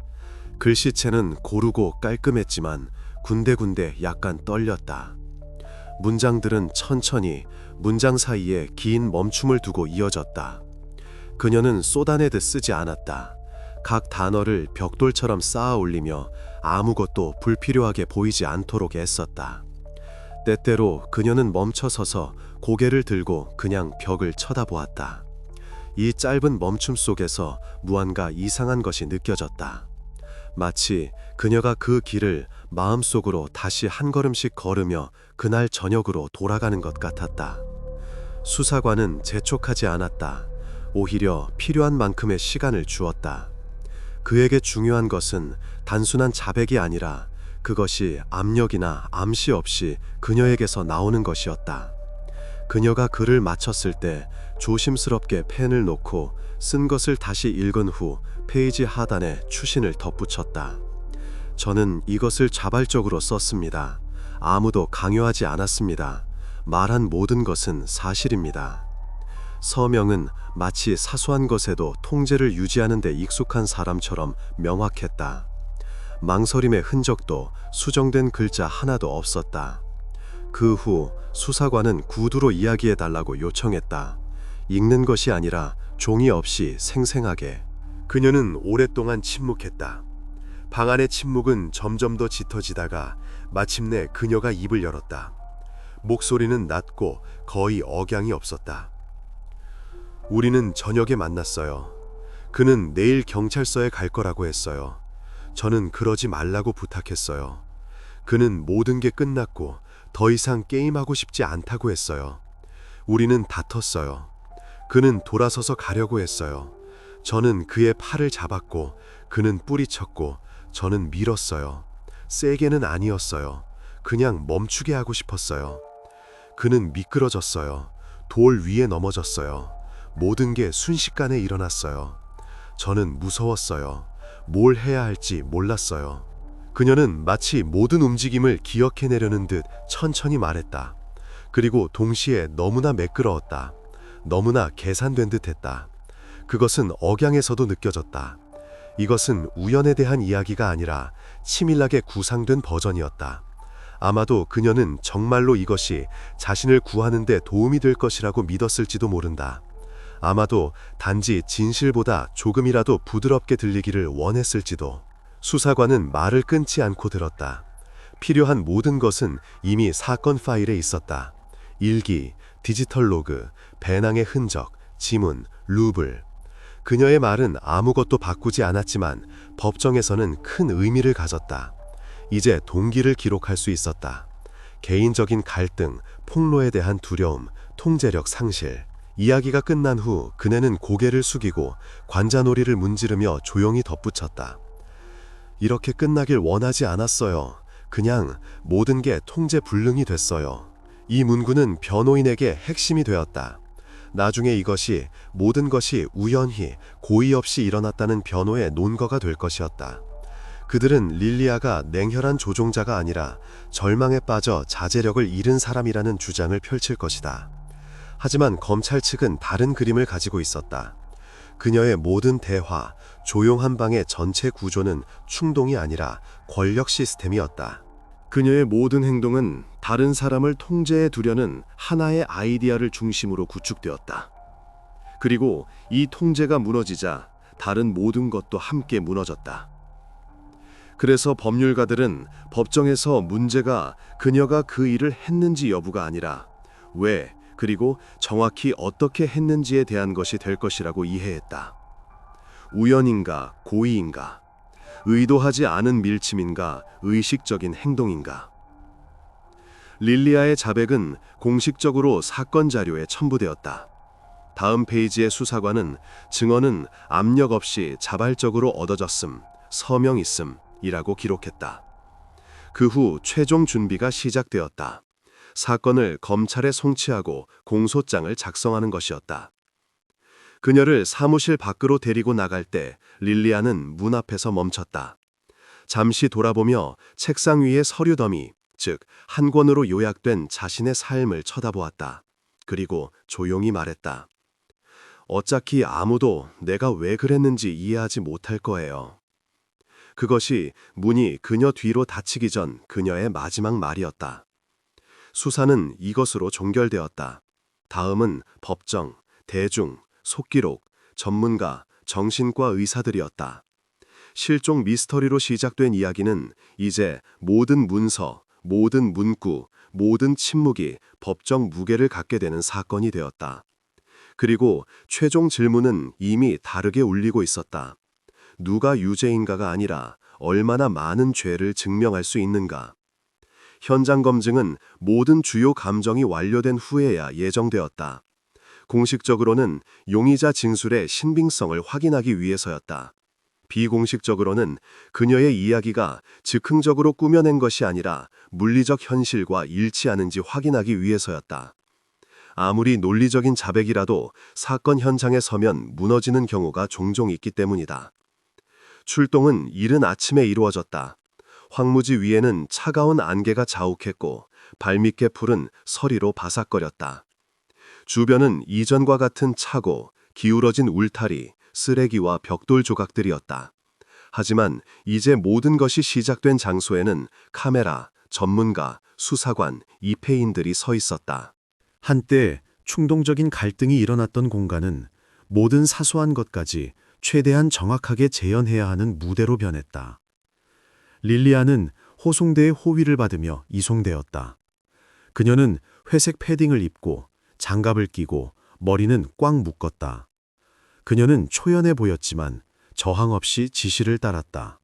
글씨체는 고르고 깔끔했지만 군데군데 약간 떨렸다. 문장들은 천천히 문장 사이에 긴 멈춤을 두고 이어졌다. 그녀는 쏟아내듯 쓰지 않았다. 각 단어를 벽돌처럼 쌓아 올리며 아무것도 불필요하게 보이지 않도록 애썼다. 때때로 그녀는 멈춰서서 고개를 들고 그냥 벽을 쳐다보았다. 이 짧은 멈춤 속에서 무언가 이상한 것이 느껴졌다. 마치 그녀가 그 길을 마음속으로 다시 한 걸음씩 걸으며 그날 저녁으로 돌아가는 것 같았다. 수사관은 재촉하지 않았다. 오히려 필요한 만큼의 시간을 주었다. 그에게 중요한 것은 단순한 자백이 아니라 그것이 압력이나 암시 없이 그녀에게서 나오는 것이었다. 그녀가 글을 마쳤을 때 조심스럽게 펜을 놓고 쓴 것을 다시 읽은 후 페이지 하단에 추신을 덧붙였다. 저는 이것을 자발적으로 썼습니다. 아무도 강요하지 않았습니다. 말한 모든 것은 사실입니다. 서명은 마치 사소한 것에도 통제를 유지하는 데 익숙한 사람처럼 명확했다. 망설임의 흔적도 수정된 글자 하나도 없었다. 그 후 수사관은 구두로 이야기해달라고 요청했다. 읽는 것이 아니라 종이 없이 생생하게. 그녀는 오랫동안 침묵했다. 방 안의 침묵은 점점 더 짙어지다가 마침내 그녀가 입을 열었다. 목소리는 낮고 거의 억양이 없었다. 우리는 저녁에 만났어요. 그는 내일 경찰서에 갈 거라고 했어요. 저는 그러지 말라고 부탁했어요. 그는 모든 게 끝났고 더 이상 게임하고 싶지 않다고 했어요. 우리는 다퉜어요. 그는 돌아서서 가려고 했어요. 저는 그의 팔을 잡았고 그는 뿌리쳤고 저는 밀었어요. 세게는 아니었어요. 그냥 멈추게 하고 싶었어요. 그는 미끄러졌어요. 돌 위에 넘어졌어요. 모든 게 순식간에 일어났어요. 저는 무서웠어요. 뭘 해야 할지 몰랐어요. 그녀는 마치 모든 움직임을 기억해내려는 듯 천천히 말했다. 그리고 동시에 너무나 매끄러웠다. 너무나 계산된 듯했다. 그것은 억양에서도 느껴졌다. 이것은 우연에 대한 이야기가 아니라 치밀하게 구상된 버전이었다. 아마도 그녀는 정말로 이것이 자신을 구하는 데 도움이 될 것이라고 믿었을지도 모른다. 아마도 단지 진실보다 조금이라도 부드럽게 들리기를 원했을지도. 수사관은 말을 끊지 않고 들었다. 필요한 모든 것은 이미 사건 파일에 있었다. 일기, 디지털 로그, 배낭의 흔적, 지문, 루블. 그녀의 말은 아무것도 바꾸지 않았지만 법정에서는 큰 의미를 가졌다. 이제 동기를 기록할 수 있었다. 개인적인 갈등, 폭로에 대한 두려움, 통제력 상실. 이야기가 끝난 후 그녀는 고개를 숙이고 관자놀이를 문지르며 조용히 덧붙였다. 이렇게 끝나길 원하지 않았어요. 그냥 모든 게 통제 불능이 됐어요. 이 문구는 변호인에게 핵심이 되었다. 나중에 이것이 모든 것이 우연히 고의 없이 일어났다는 변호의 논거가 될 것이었다. 그들은 릴리아가 냉혈한 조종자가 아니라 절망에 빠져 자제력을 잃은 사람이라는 주장을 펼칠 것이다. 하지만 검찰 측은 다른 그림을 가지고 있었다. 그녀의 모든 대화, 조용한 방의 전체 구조는 충동이 아니라 권력 시스템이었다. 그녀의 모든 행동은 다른 사람을 통제해 두려는 하나의 아이디어를 중심으로 구축되었다. 그리고 이 통제가 무너지자 다른 모든 것도 함께 무너졌다. 그래서 법률가들은 법정에서 문제가 그녀가 그 일을 했는지 여부가 아니라 왜, 그리고 정확히 어떻게 했는지에 대한 것이 될 것이라고 이해했다. 우연인가, 고의인가, 의도하지 않은 밀침인가, 의식적인 행동인가. 릴리아의 자백은 공식적으로 사건 자료에 첨부되었다. 다음 페이지의 수사관은 증언은 압력 없이 자발적으로 얻어졌음, 서명 있음 이라고 기록했다. 그 후 최종 준비가 시작되었다. 사건을 검찰에 송치하고 공소장을 작성하는 것이었다. 그녀를 사무실 밖으로 데리고 나갈 때 릴리아는 문 앞에서 멈췄다. 잠시 돌아보며 책상 위의 서류 더미, 즉 한 권으로 요약된 자신의 삶을 쳐다보았다. 그리고 조용히 말했다. 어차피 아무도 내가 왜 그랬는지 이해하지 못할 거예요. 그것이 문이 그녀 뒤로 닫히기 전 그녀의 마지막 말이었다. 수사는 이것으로 종결되었다. 다음은 법정, 대중, 속기록, 전문가, 정신과 의사들이었다. 실종 미스터리로 시작된 이야기는 이제 모든 문서, 모든 문구, 모든 침묵이 법정 무게를 갖게 되는 사건이 되었다. 그리고 최종 질문은 이미 다르게 울리고 있었다. 누가 유죄인가가 아니라 얼마나 많은 죄를 증명할 수 있는가. 현장 검증은 모든 주요 감정이 완료된 후에야 예정되었다. 공식적으로는 용의자 진술의 신빙성을 확인하기 위해서였다. 비공식적으로는 그녀의 이야기가 즉흥적으로 꾸며낸 것이 아니라 물리적 현실과 일치하는지 확인하기 위해서였다. 아무리 논리적인 자백이라도 사건 현장에 서면 무너지는 경우가 종종 있기 때문이다. 출동은 이른 아침에 이루어졌다. 황무지 위에는 차가운 안개가 자욱했고 발밑의 풀은 서리로 바삭거렸다. 주변은 이전과 같은 차고 기울어진 울타리, 쓰레기와 벽돌 조각들이었다. 하지만 이제 모든 것이 시작된 장소에는 카메라, 전문가, 수사관, 입회인들이 서 있었다. 한때 충동적인 갈등이 일어났던 공간은 모든 사소한 것까지 최대한 정확하게 재현해야 하는 무대로 변했다. 릴리아는 호송대의 호위를 받으며 이송되었다. 그녀는 회색 패딩을 입고 장갑을 끼고 머리는 꽉 묶었다. 그녀는 초연해 보였지만 저항 없이 지시를 따랐다.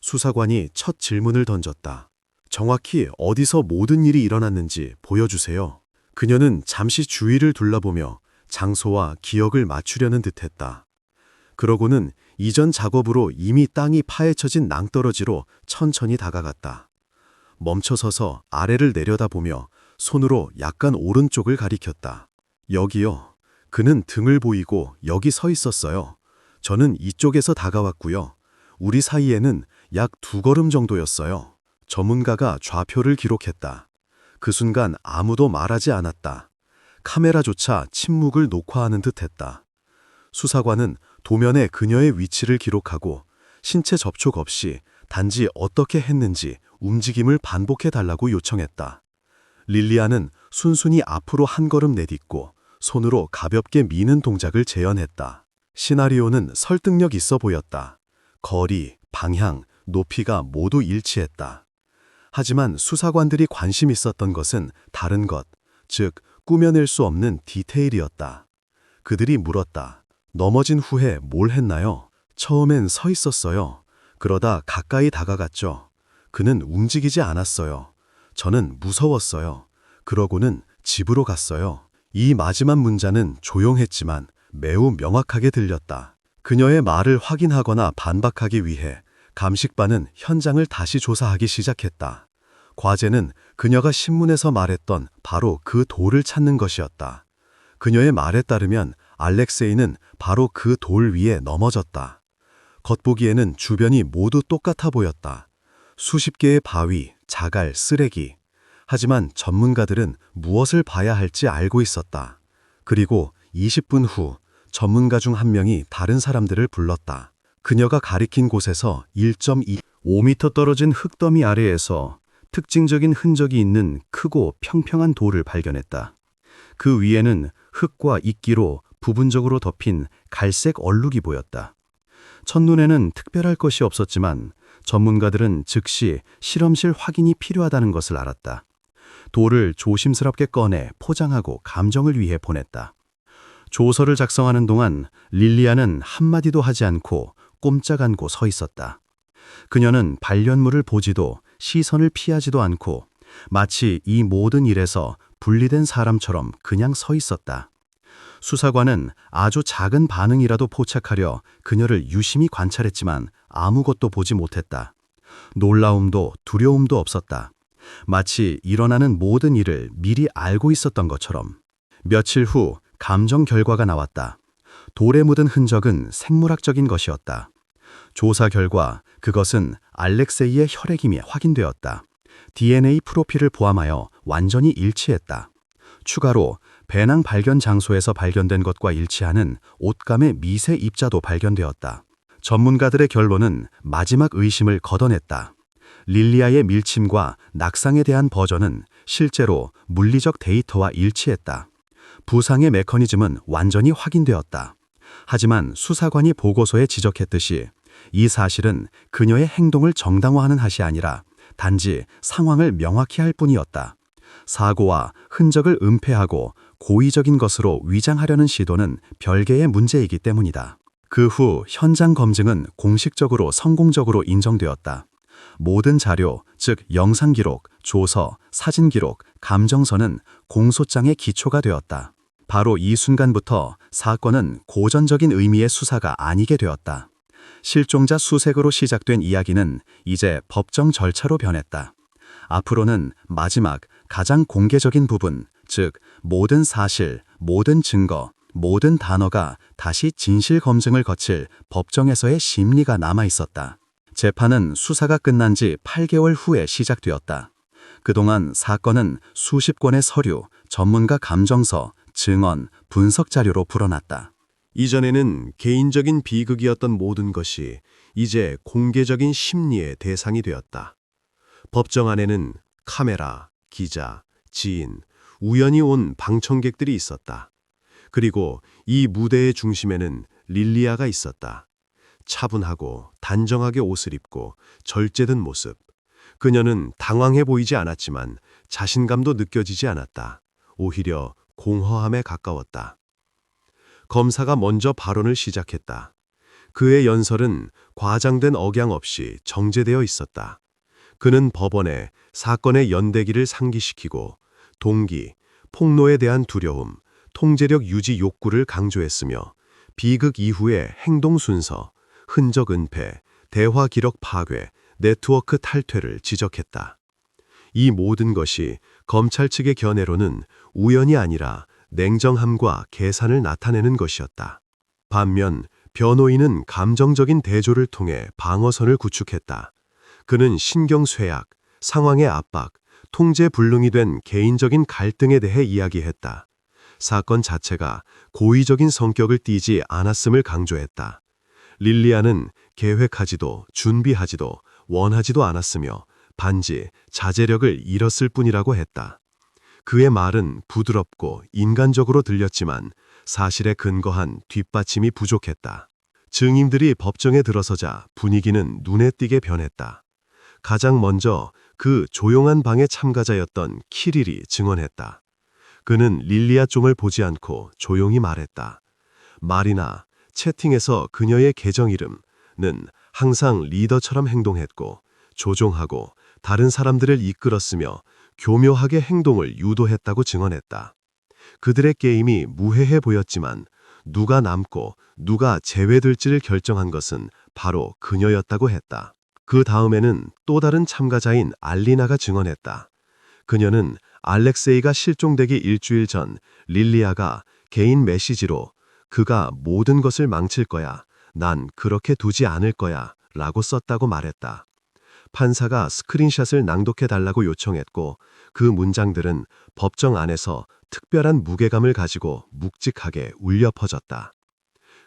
수사관이 첫 질문을 던졌다. 정확히 어디서 모든 일이 일어났는지 보여주세요. 그녀는 잠시 주위를 둘러보며 장소와 기억을 맞추려는 듯했다. 그러고는 이전 작업으로 이미 땅이 파헤쳐진 낭떠러지로 천천히 다가갔다. 멈춰서서 아래를 내려다보며 손으로 약간 오른쪽을 가리켰다. 여기요. 그는 등을 보이고 여기 서 있었어요. 저는 이쪽에서 다가왔고요. 우리 사이에는 약 2걸음 정도였어요. 전문가가 좌표를 기록했다. 그 순간 아무도 말하지 않았다. 카메라조차 침묵을 녹화하는 듯했다. 수사관은 도면에 그녀의 위치를 기록하고 신체 접촉 없이 단지 어떻게 했는지 움직임을 반복해달라고 요청했다. 릴리아는 순순히 앞으로 한 걸음 내딛고 손으로 가볍게 미는 동작을 재현했다. 시나리오는 설득력 있어 보였다. 거리, 방향, 높이가 모두 일치했다. 하지만 수사관들이 관심 있었던 것은 다른 것, 즉 꾸며낼 수 없는 디테일이었다. 그들이 물었다. 넘어진 후에 뭘 했나요? 처음엔 서 있었어요. 그러다 가까이 다가갔죠. 그는 움직이지 않았어요. 저는 무서웠어요. 그러고는 집으로 갔어요. 이 마지막 문자는 조용했지만 매우 명확하게 들렸다. 그녀의 말을 확인하거나 반박하기 위해 감식반은 현장을 다시 조사하기 시작했다. 과제는 그녀가 신문에서 말했던 바로 그 돌을 찾는 것이었다. 그녀의 말에 따르면 알렉세이는 바로 그 돌 위에 넘어졌다. 겉보기에는 주변이 모두 똑같아 보였다. 수십 개의 바위, 자갈, 쓰레기. 하지만 전문가들은 무엇을 봐야 할지 알고 있었다. 그리고 20분 후 전문가 중 한 명이 다른 사람들을 불렀다. 그녀가 가리킨 곳에서 1.25m 떨어진 흙더미 아래에서 특징적인 흔적이 있는 크고 평평한 돌을 발견했다. 그 위에는 흙과 이끼로 부분적으로 덮인 갈색 얼룩이 보였다. 첫눈에는 특별할 것이 없었지만 전문가들은 즉시 실험실 확인이 필요하다는 것을 알았다. 돌을 조심스럽게 꺼내 포장하고 감정을 위해 보냈다. 조서를 작성하는 동안 릴리아는 한마디도 하지 않고 꼼짝 않고 서 있었다. 그녀는 발견물을 보지도 시선을 피하지도 않고 마치 이 모든 일에서 분리된 사람처럼 그냥 서 있었다. 수사관은 아주 작은 반응이라도 포착하려 그녀를 유심히 관찰했지만 아무것도 보지 못했다. 놀라움도 두려움도 없었다. 마치 일어나는 모든 일을 미리 알고 있었던 것처럼. 며칠 후 감정 결과가 나왔다. 돌에 묻은 흔적은 생물학적인 것이었다. 조사 결과 그것은 알렉세이의 혈액임이 확인되었다. DNA 프로필을 포함하여 완전히 일치했다. 추가로 배낭 발견 장소에서 발견된 것과 일치하는 옷감의 미세 입자도 발견되었다. 전문가들의 결론은 마지막 의심을 걷어냈다. 릴리아의 밀침과 낙상에 대한 버전은 실제로 물리적 데이터와 일치했다. 부상의 메커니즘은 완전히 확인되었다. 하지만 수사관이 보고서에 지적했듯이 이 사실은 그녀의 행동을 정당화하는 것이 아니라 단지 상황을 명확히 할 뿐이었다. 사고와 흔적을 은폐하고 고의적인 것으로 위장하려는 시도는 별개의 문제이기 때문이다. 그 후 현장 검증은 공식적으로 성공적으로 인정되었다. 모든 자료, 즉 영상 기록, 조서, 사진 기록, 감정서는 공소장의 기초가 되었다. 바로 이 순간부터 사건은 고전적인 의미의 수사가 아니게 되었다. 실종자 수색으로 시작된 이야기는 이제 법정 절차로 변했다. 앞으로는 마지막, 가장 공개적인 부분, 즉 모든 사실, 모든 증거, 모든 단어가 다시 진실 검증을 거칠 법정에서의 심리가 남아 있었다. 재판은 수사가 끝난 지 8개월 후에 시작되었다. 그동안 사건은 수십 건의 서류, 전문가 감정서, 증언, 분석 자료로 불어났다. 이전에는 개인적인 비극이었던 모든 것이 이제 공개적인 심리의 대상이 되었다. 법정 안에는 카메라, 기자, 지인, 우연히 온 방청객들이 있었다. 그리고 이 무대의 중심에는 릴리아가 있었다. 차분하고 단정하게 옷을 입고 절제된 모습. 그녀는 당황해 보이지 않았지만 자신감도 느껴지지 않았다. 오히려 공허함에 가까웠다. 검사가 먼저 발언을 시작했다. 그의 연설은 과장된 억양 없이 정제되어 있었다. 그는 법원에 사건의 연대기를 상기시키고 동기, 폭로에 대한 두려움, 통제력 유지 욕구를 강조했으며 비극 이후의 행동 순서, 흔적 은폐, 대화 기록 파괴, 네트워크 탈퇴를 지적했다. 이 모든 것이 검찰 측의 견해로는 우연이 아니라 냉정함과 계산을 나타내는 것이었다. 반면 변호인은 감정적인 대조를 통해 방어선을 구축했다. 그는 신경쇠약, 상황의 압박, 통제 불능이 된 개인적인 갈등에 대해 이야기했다. 사건 자체가 고의적인 성격을 띠지 않았음을 강조했다. 릴리아는 계획하지도 준비하지도 원하지도 않았으며 단지 자제력을 잃었을 뿐이라고 했다. 그의 말은 부드럽고 인간적으로 들렸지만 사실에 근거한 뒷받침이 부족했다. 증인들이 법정에 들어서자 분위기는 눈에 띄게 변했다. 가장 먼저 그 조용한 방의 참가자였던 키릴이 증언했다. 그는 릴리아 쪽을 보지 않고 조용히 말했다. 말이나 채팅에서 그녀의 계정 이름은 항상 리더처럼 행동했고 조종하고 다른 사람들을 이끌었으며 교묘하게 행동을 유도했다고 증언했다. 그들의 게임이 무해해 보였지만 누가 남고 누가 제외될지를 결정한 것은 바로 그녀였다고 했다. 그 다음에는 또 다른 참가자인 알리나가 증언했다. 그녀는 알렉세이가 실종되기 일주일 전 릴리아가 개인 메시지로 그가 모든 것을 망칠 거야. 난 그렇게 두지 않을 거야. 라고 썼다고 말했다. 판사가 스크린샷을 낭독해 달라고 요청했고 그 문장들은 법정 안에서 특별한 무게감을 가지고 묵직하게 울려 퍼졌다.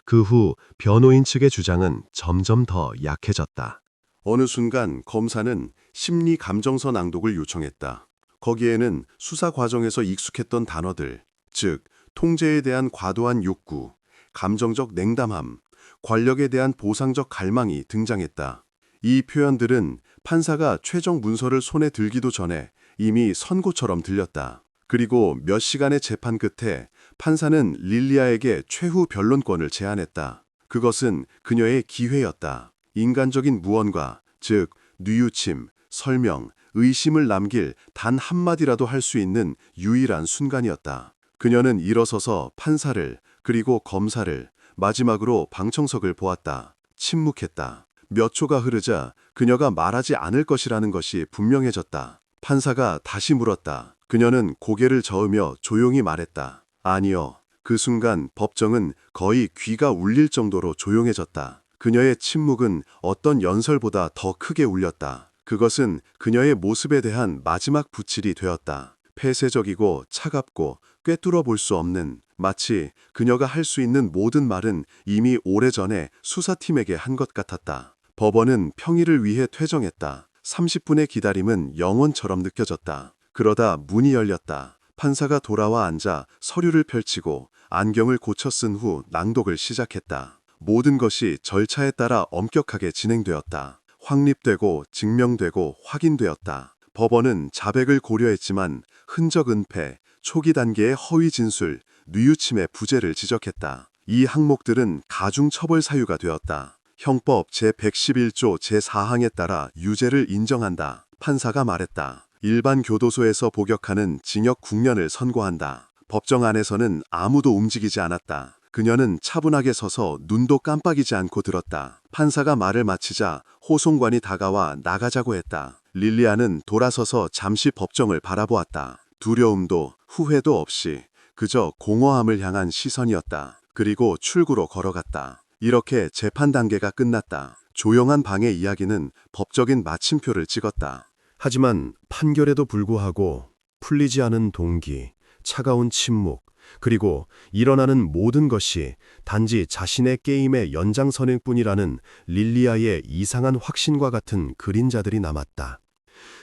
그 후 변호인 측의 주장은 점점 더 약해졌다. 어느 순간 검사는 심리 감정서 낭독을 요청했다. 거기에는 수사 과정에서 익숙했던 단어들, 즉 통제에 대한 과도한 욕구, 감정적 냉담함, 권력에 대한 보상적 갈망이 등장했다. 이 표현들은 판사가 최종 문서를 손에 들기도 전에 이미 선고처럼 들렸다. 그리고 몇 시간의 재판 끝에 판사는 릴리아에게 최후 변론권을 제안했다. 그것은 그녀의 기회였다. 인간적인 무언가, 즉 뉘우침, 설명, 의심을 남길 단 한마디라도 할 수 있는 유일한 순간이었다. 그녀는 일어서서 판사를 그리고 검사를 마지막으로 방청석을 보았다. 침묵했다. 몇 초가 흐르자 그녀가 말하지 않을 것이라는 것이 분명해졌다. 판사가 다시 물었다. 그녀는 고개를 저으며 조용히 말했다. 아니요. 그 순간 법정은 거의 귀가 울릴 정도로 조용해졌다. 그녀의 침묵은 어떤 연설보다 더 크게 울렸다. 그것은 그녀의 모습에 대한 마지막 붓질이 되었다. 폐쇄적이고 차갑고 꿰뚫어 볼 수 없는, 마치 그녀가 할 수 있는 모든 말은 이미 오래전에 수사팀에게 한 것 같았다. 법원은 평일을 위해 퇴정했다. 30분의 기다림은 영원처럼 느껴졌다. 그러다 문이 열렸다. 판사가 돌아와 앉아 서류를 펼치고 안경을 고쳐 쓴 후 낭독을 시작했다. 모든 것이 절차에 따라 엄격하게 진행되었다. 확립되고 증명되고 확인되었다. 법원은 자백을 고려했지만 흔적 은폐, 초기 단계의 허위 진술, 뉘우침의 부재를 지적했다. 이 항목들은 가중처벌 사유가 되었다. 형법 제111조 제4항에 따라 유죄를 인정한다. 판사가 말했다. 일반 교도소에서 복역하는 징역 9년을 선고한다. 법정 안에서는 아무도 움직이지 않았다. 그녀는 차분하게 서서 눈도 깜빡이지 않고 들었다. 판사가 말을 마치자 호송관이 다가와 나가자고 했다. 릴리아는 돌아서서 잠시 법정을 바라보았다. 두려움도 후회도 없이 그저 공허함을 향한 시선이었다. 그리고 출구로 걸어갔다. 이렇게 재판 단계가 끝났다. 조용한 방의 이야기는 법적인 마침표를 찍었다. 하지만 판결에도 불구하고 풀리지 않은 동기, 차가운 침묵, 그리고 일어나는 모든 것이 단지 자신의 게임의 연장선일 뿐이라는 릴리아의 이상한 확신과 같은 그림자들이 남았다.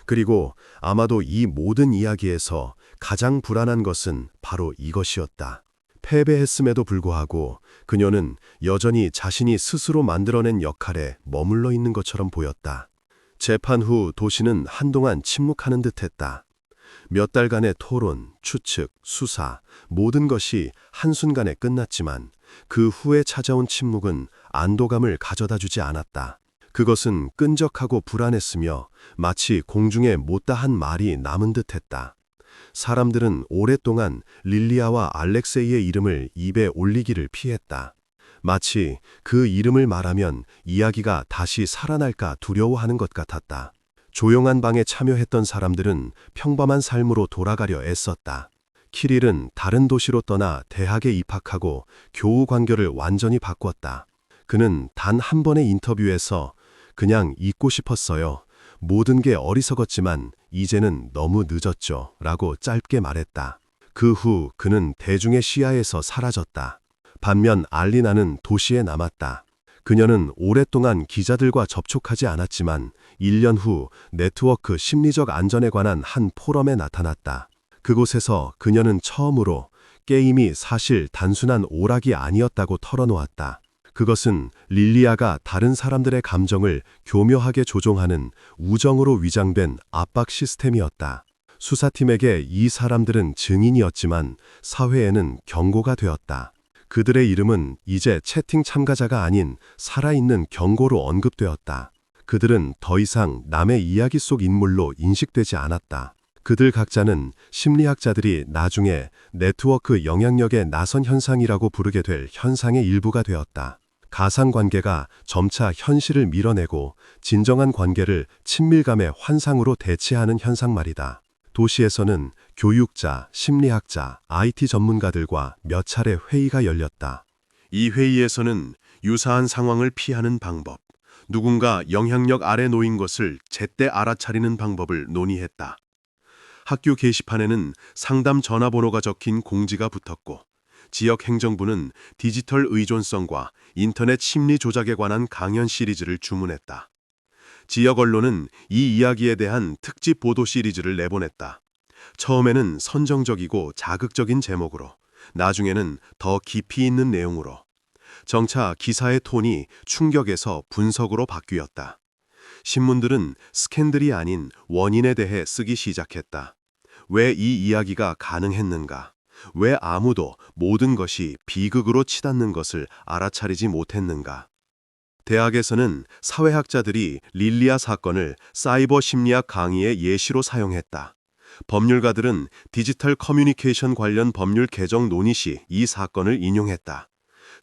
그리고 아마도 이 모든 이야기에서 가장 불안한 것은 바로 이것이었다. 패배했음에도 불구하고 그녀는 여전히 자신이 스스로 만들어낸 역할에 머물러 있는 것처럼 보였다. 재판 후 도시는 한동안 침묵하는 듯했다. 몇 달간의 토론, 추측, 수사, 모든 것이 한순간에 끝났지만 그 후에 찾아온 침묵은 안도감을 가져다 주지 않았다. 그것은 끈적하고 불안했으며 마치 공중에 못다한 말이 남은 듯했다. 사람들은 오랫동안 릴리아와 알렉세이의 이름을 입에 올리기를 피했다. 마치 그 이름을 말하면 이야기가 다시 살아날까 두려워하는 것 같았다. 조용한 방에 참여했던 사람들은 평범한 삶으로 돌아가려 애썼다. 키릴은 다른 도시로 떠나 대학에 입학하고 교우 관계를 완전히 바꿨다. 그는 단 한 번의 인터뷰에서 그냥 잊고 싶었어요. 모든 게 어리석었지만 이제는 너무 늦었죠. 라고 짧게 말했다. 그 후 그는 대중의 시야에서 사라졌다. 반면 알리나는 도시에 남았다. 그녀는 오랫동안 기자들과 접촉하지 않았지만 1년 후 네트워크 심리적 안전에 관한 한 포럼에 나타났다. 그곳에서 그녀는 처음으로 게임이 사실 단순한 오락이 아니었다고 털어놓았다. 그것은 릴리아가 다른 사람들의 감정을 교묘하게 조종하는 우정으로 위장된 압박 시스템이었다. 수사팀에게 이 사람들은 증인이었지만 사회에는 경고가 되었다. 그들의 이름은 이제 채팅 참가자가 아닌 살아있는 경고로 언급되었다. 그들은 더 이상 남의 이야기 속 인물로 인식되지 않았다. 그들 각자는 심리학자들이 나중에 네트워크 영향력의 나선 현상이라고 부르게 될 현상의 일부가 되었다. 가상관계가 점차 현실을 밀어내고 진정한 관계를 친밀감의 환상으로 대체하는 현상 말이다. 도시에서는 교육자, 심리학자, IT 전문가들과 몇 차례 회의가 열렸다. 이 회의에서는 유사한 상황을 피하는 방법, 누군가 영향력 아래 놓인 것을 제때 알아차리는 방법을 논의했다. 학교 게시판에는 상담 전화번호가 적힌 공지가 붙었고, 지역 행정부는 디지털 의존성과 인터넷 심리 조작에 관한 강연 시리즈를 주문했다. 지역 언론은 이 이야기에 대한 특집 보도 시리즈를 내보냈다. 처음에는 선정적이고 자극적인 제목으로, 나중에는 더 깊이 있는 내용으로. 정차 기사의 톤이 충격에서 분석으로 바뀌었다. 신문들은 스캔들이 아닌 원인에 대해 쓰기 시작했다. 왜 이 이야기가 가능했는가? 왜 아무도 모든 것이 비극으로 치닫는 것을 알아차리지 못했는가? 대학에서는 사회학자들이 릴리아 사건을 사이버 심리학 강의의 예시로 사용했다. 법률가들은 디지털 커뮤니케이션 관련 법률 개정 논의 시 이 사건을 인용했다.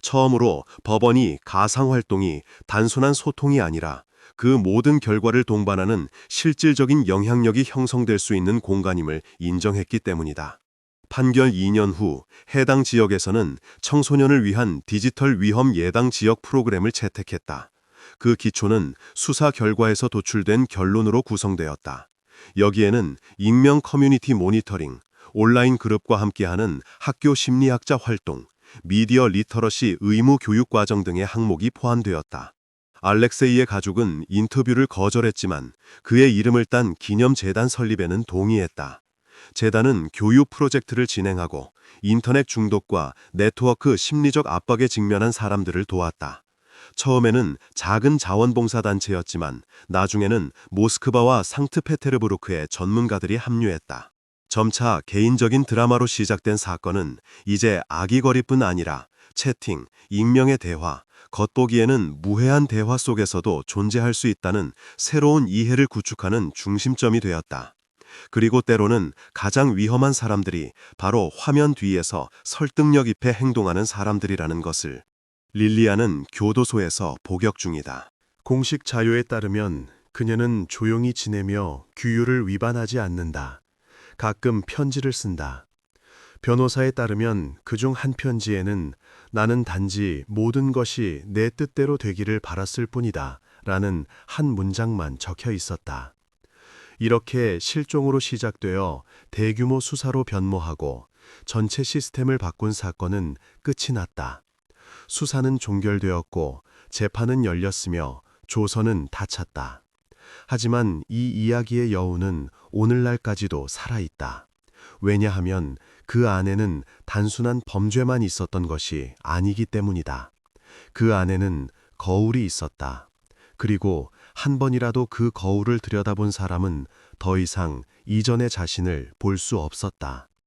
처음으로 법원이 가상활동이 단순한 소통이 아니라 그 모든 결과를 동반하는 실질적인 영향력이 형성될 수 있는 공간임을 인정했기 때문이다. 판결 2년 후 해당 지역에서는 청소년을 위한 디지털 위험 예방 지역 프로그램을 채택했다. 그 기초는 수사 결과에서 도출된 결론으로 구성되었다. 여기에는 익명 커뮤니티 모니터링, 온라인 그룹과 함께하는 학교 심리학자 활동, 미디어 리터러시 의무 교육 과정 등의 항목이 포함되었다. 알렉세이의 가족은 인터뷰를 거절했지만 그의 이름을 딴 기념재단 설립에는 동의했다. 재단은 교육 프로젝트를 진행하고 인터넷 중독과 네트워크 심리적 압박에 직면한 사람들을 도왔다. 처음에는 작은 자원봉사단체였지만 나중에는 모스크바와 상트페테르부르크의 전문가들이 합류했다. 점차 개인적인 드라마로 시작된 사건은 이제 아기거리뿐 아니라 채팅, 익명의 대화, 겉보기에는 무해한 대화 속에서도 존재할 수 있다는 새로운 이해를 구축하는 중심점이 되었다. 그리고 때로는 가장 위험한 사람들이 바로 화면 뒤에서 설득력 있게 행동하는 사람들이라는 것을 릴리아는 교도소에서 복역 중이다. 공식 자료에 따르면 그녀는 조용히 지내며 규율을 위반하지 않는다. 가끔 편지를 쓴다. 변호사에 따르면 그중 한 편지에는 나는 단지 모든 것이 내 뜻대로 되기를 바랐을 뿐이다 라는 한 문장만 적혀 있었다. 이렇게 실종으로 시작되어 대규모 수사로 변모하고 전체 시스템을 바꾼 사건은 끝이 났다. 수사는 종결되었고 재판은 열렸으며 조선은 닫혔다. 하지만 이 이야기의 여운은 오늘날까지도 살아있다. 왜냐하면 그 안에는 단순한 범죄만 있었던 것이 아니기 때문이다. 그 안에는 거울이 있었다. 그리고 한 번이라도 그 거울을 들여다본 사람은 더 이상 이전의 자신을 볼 수 없었다.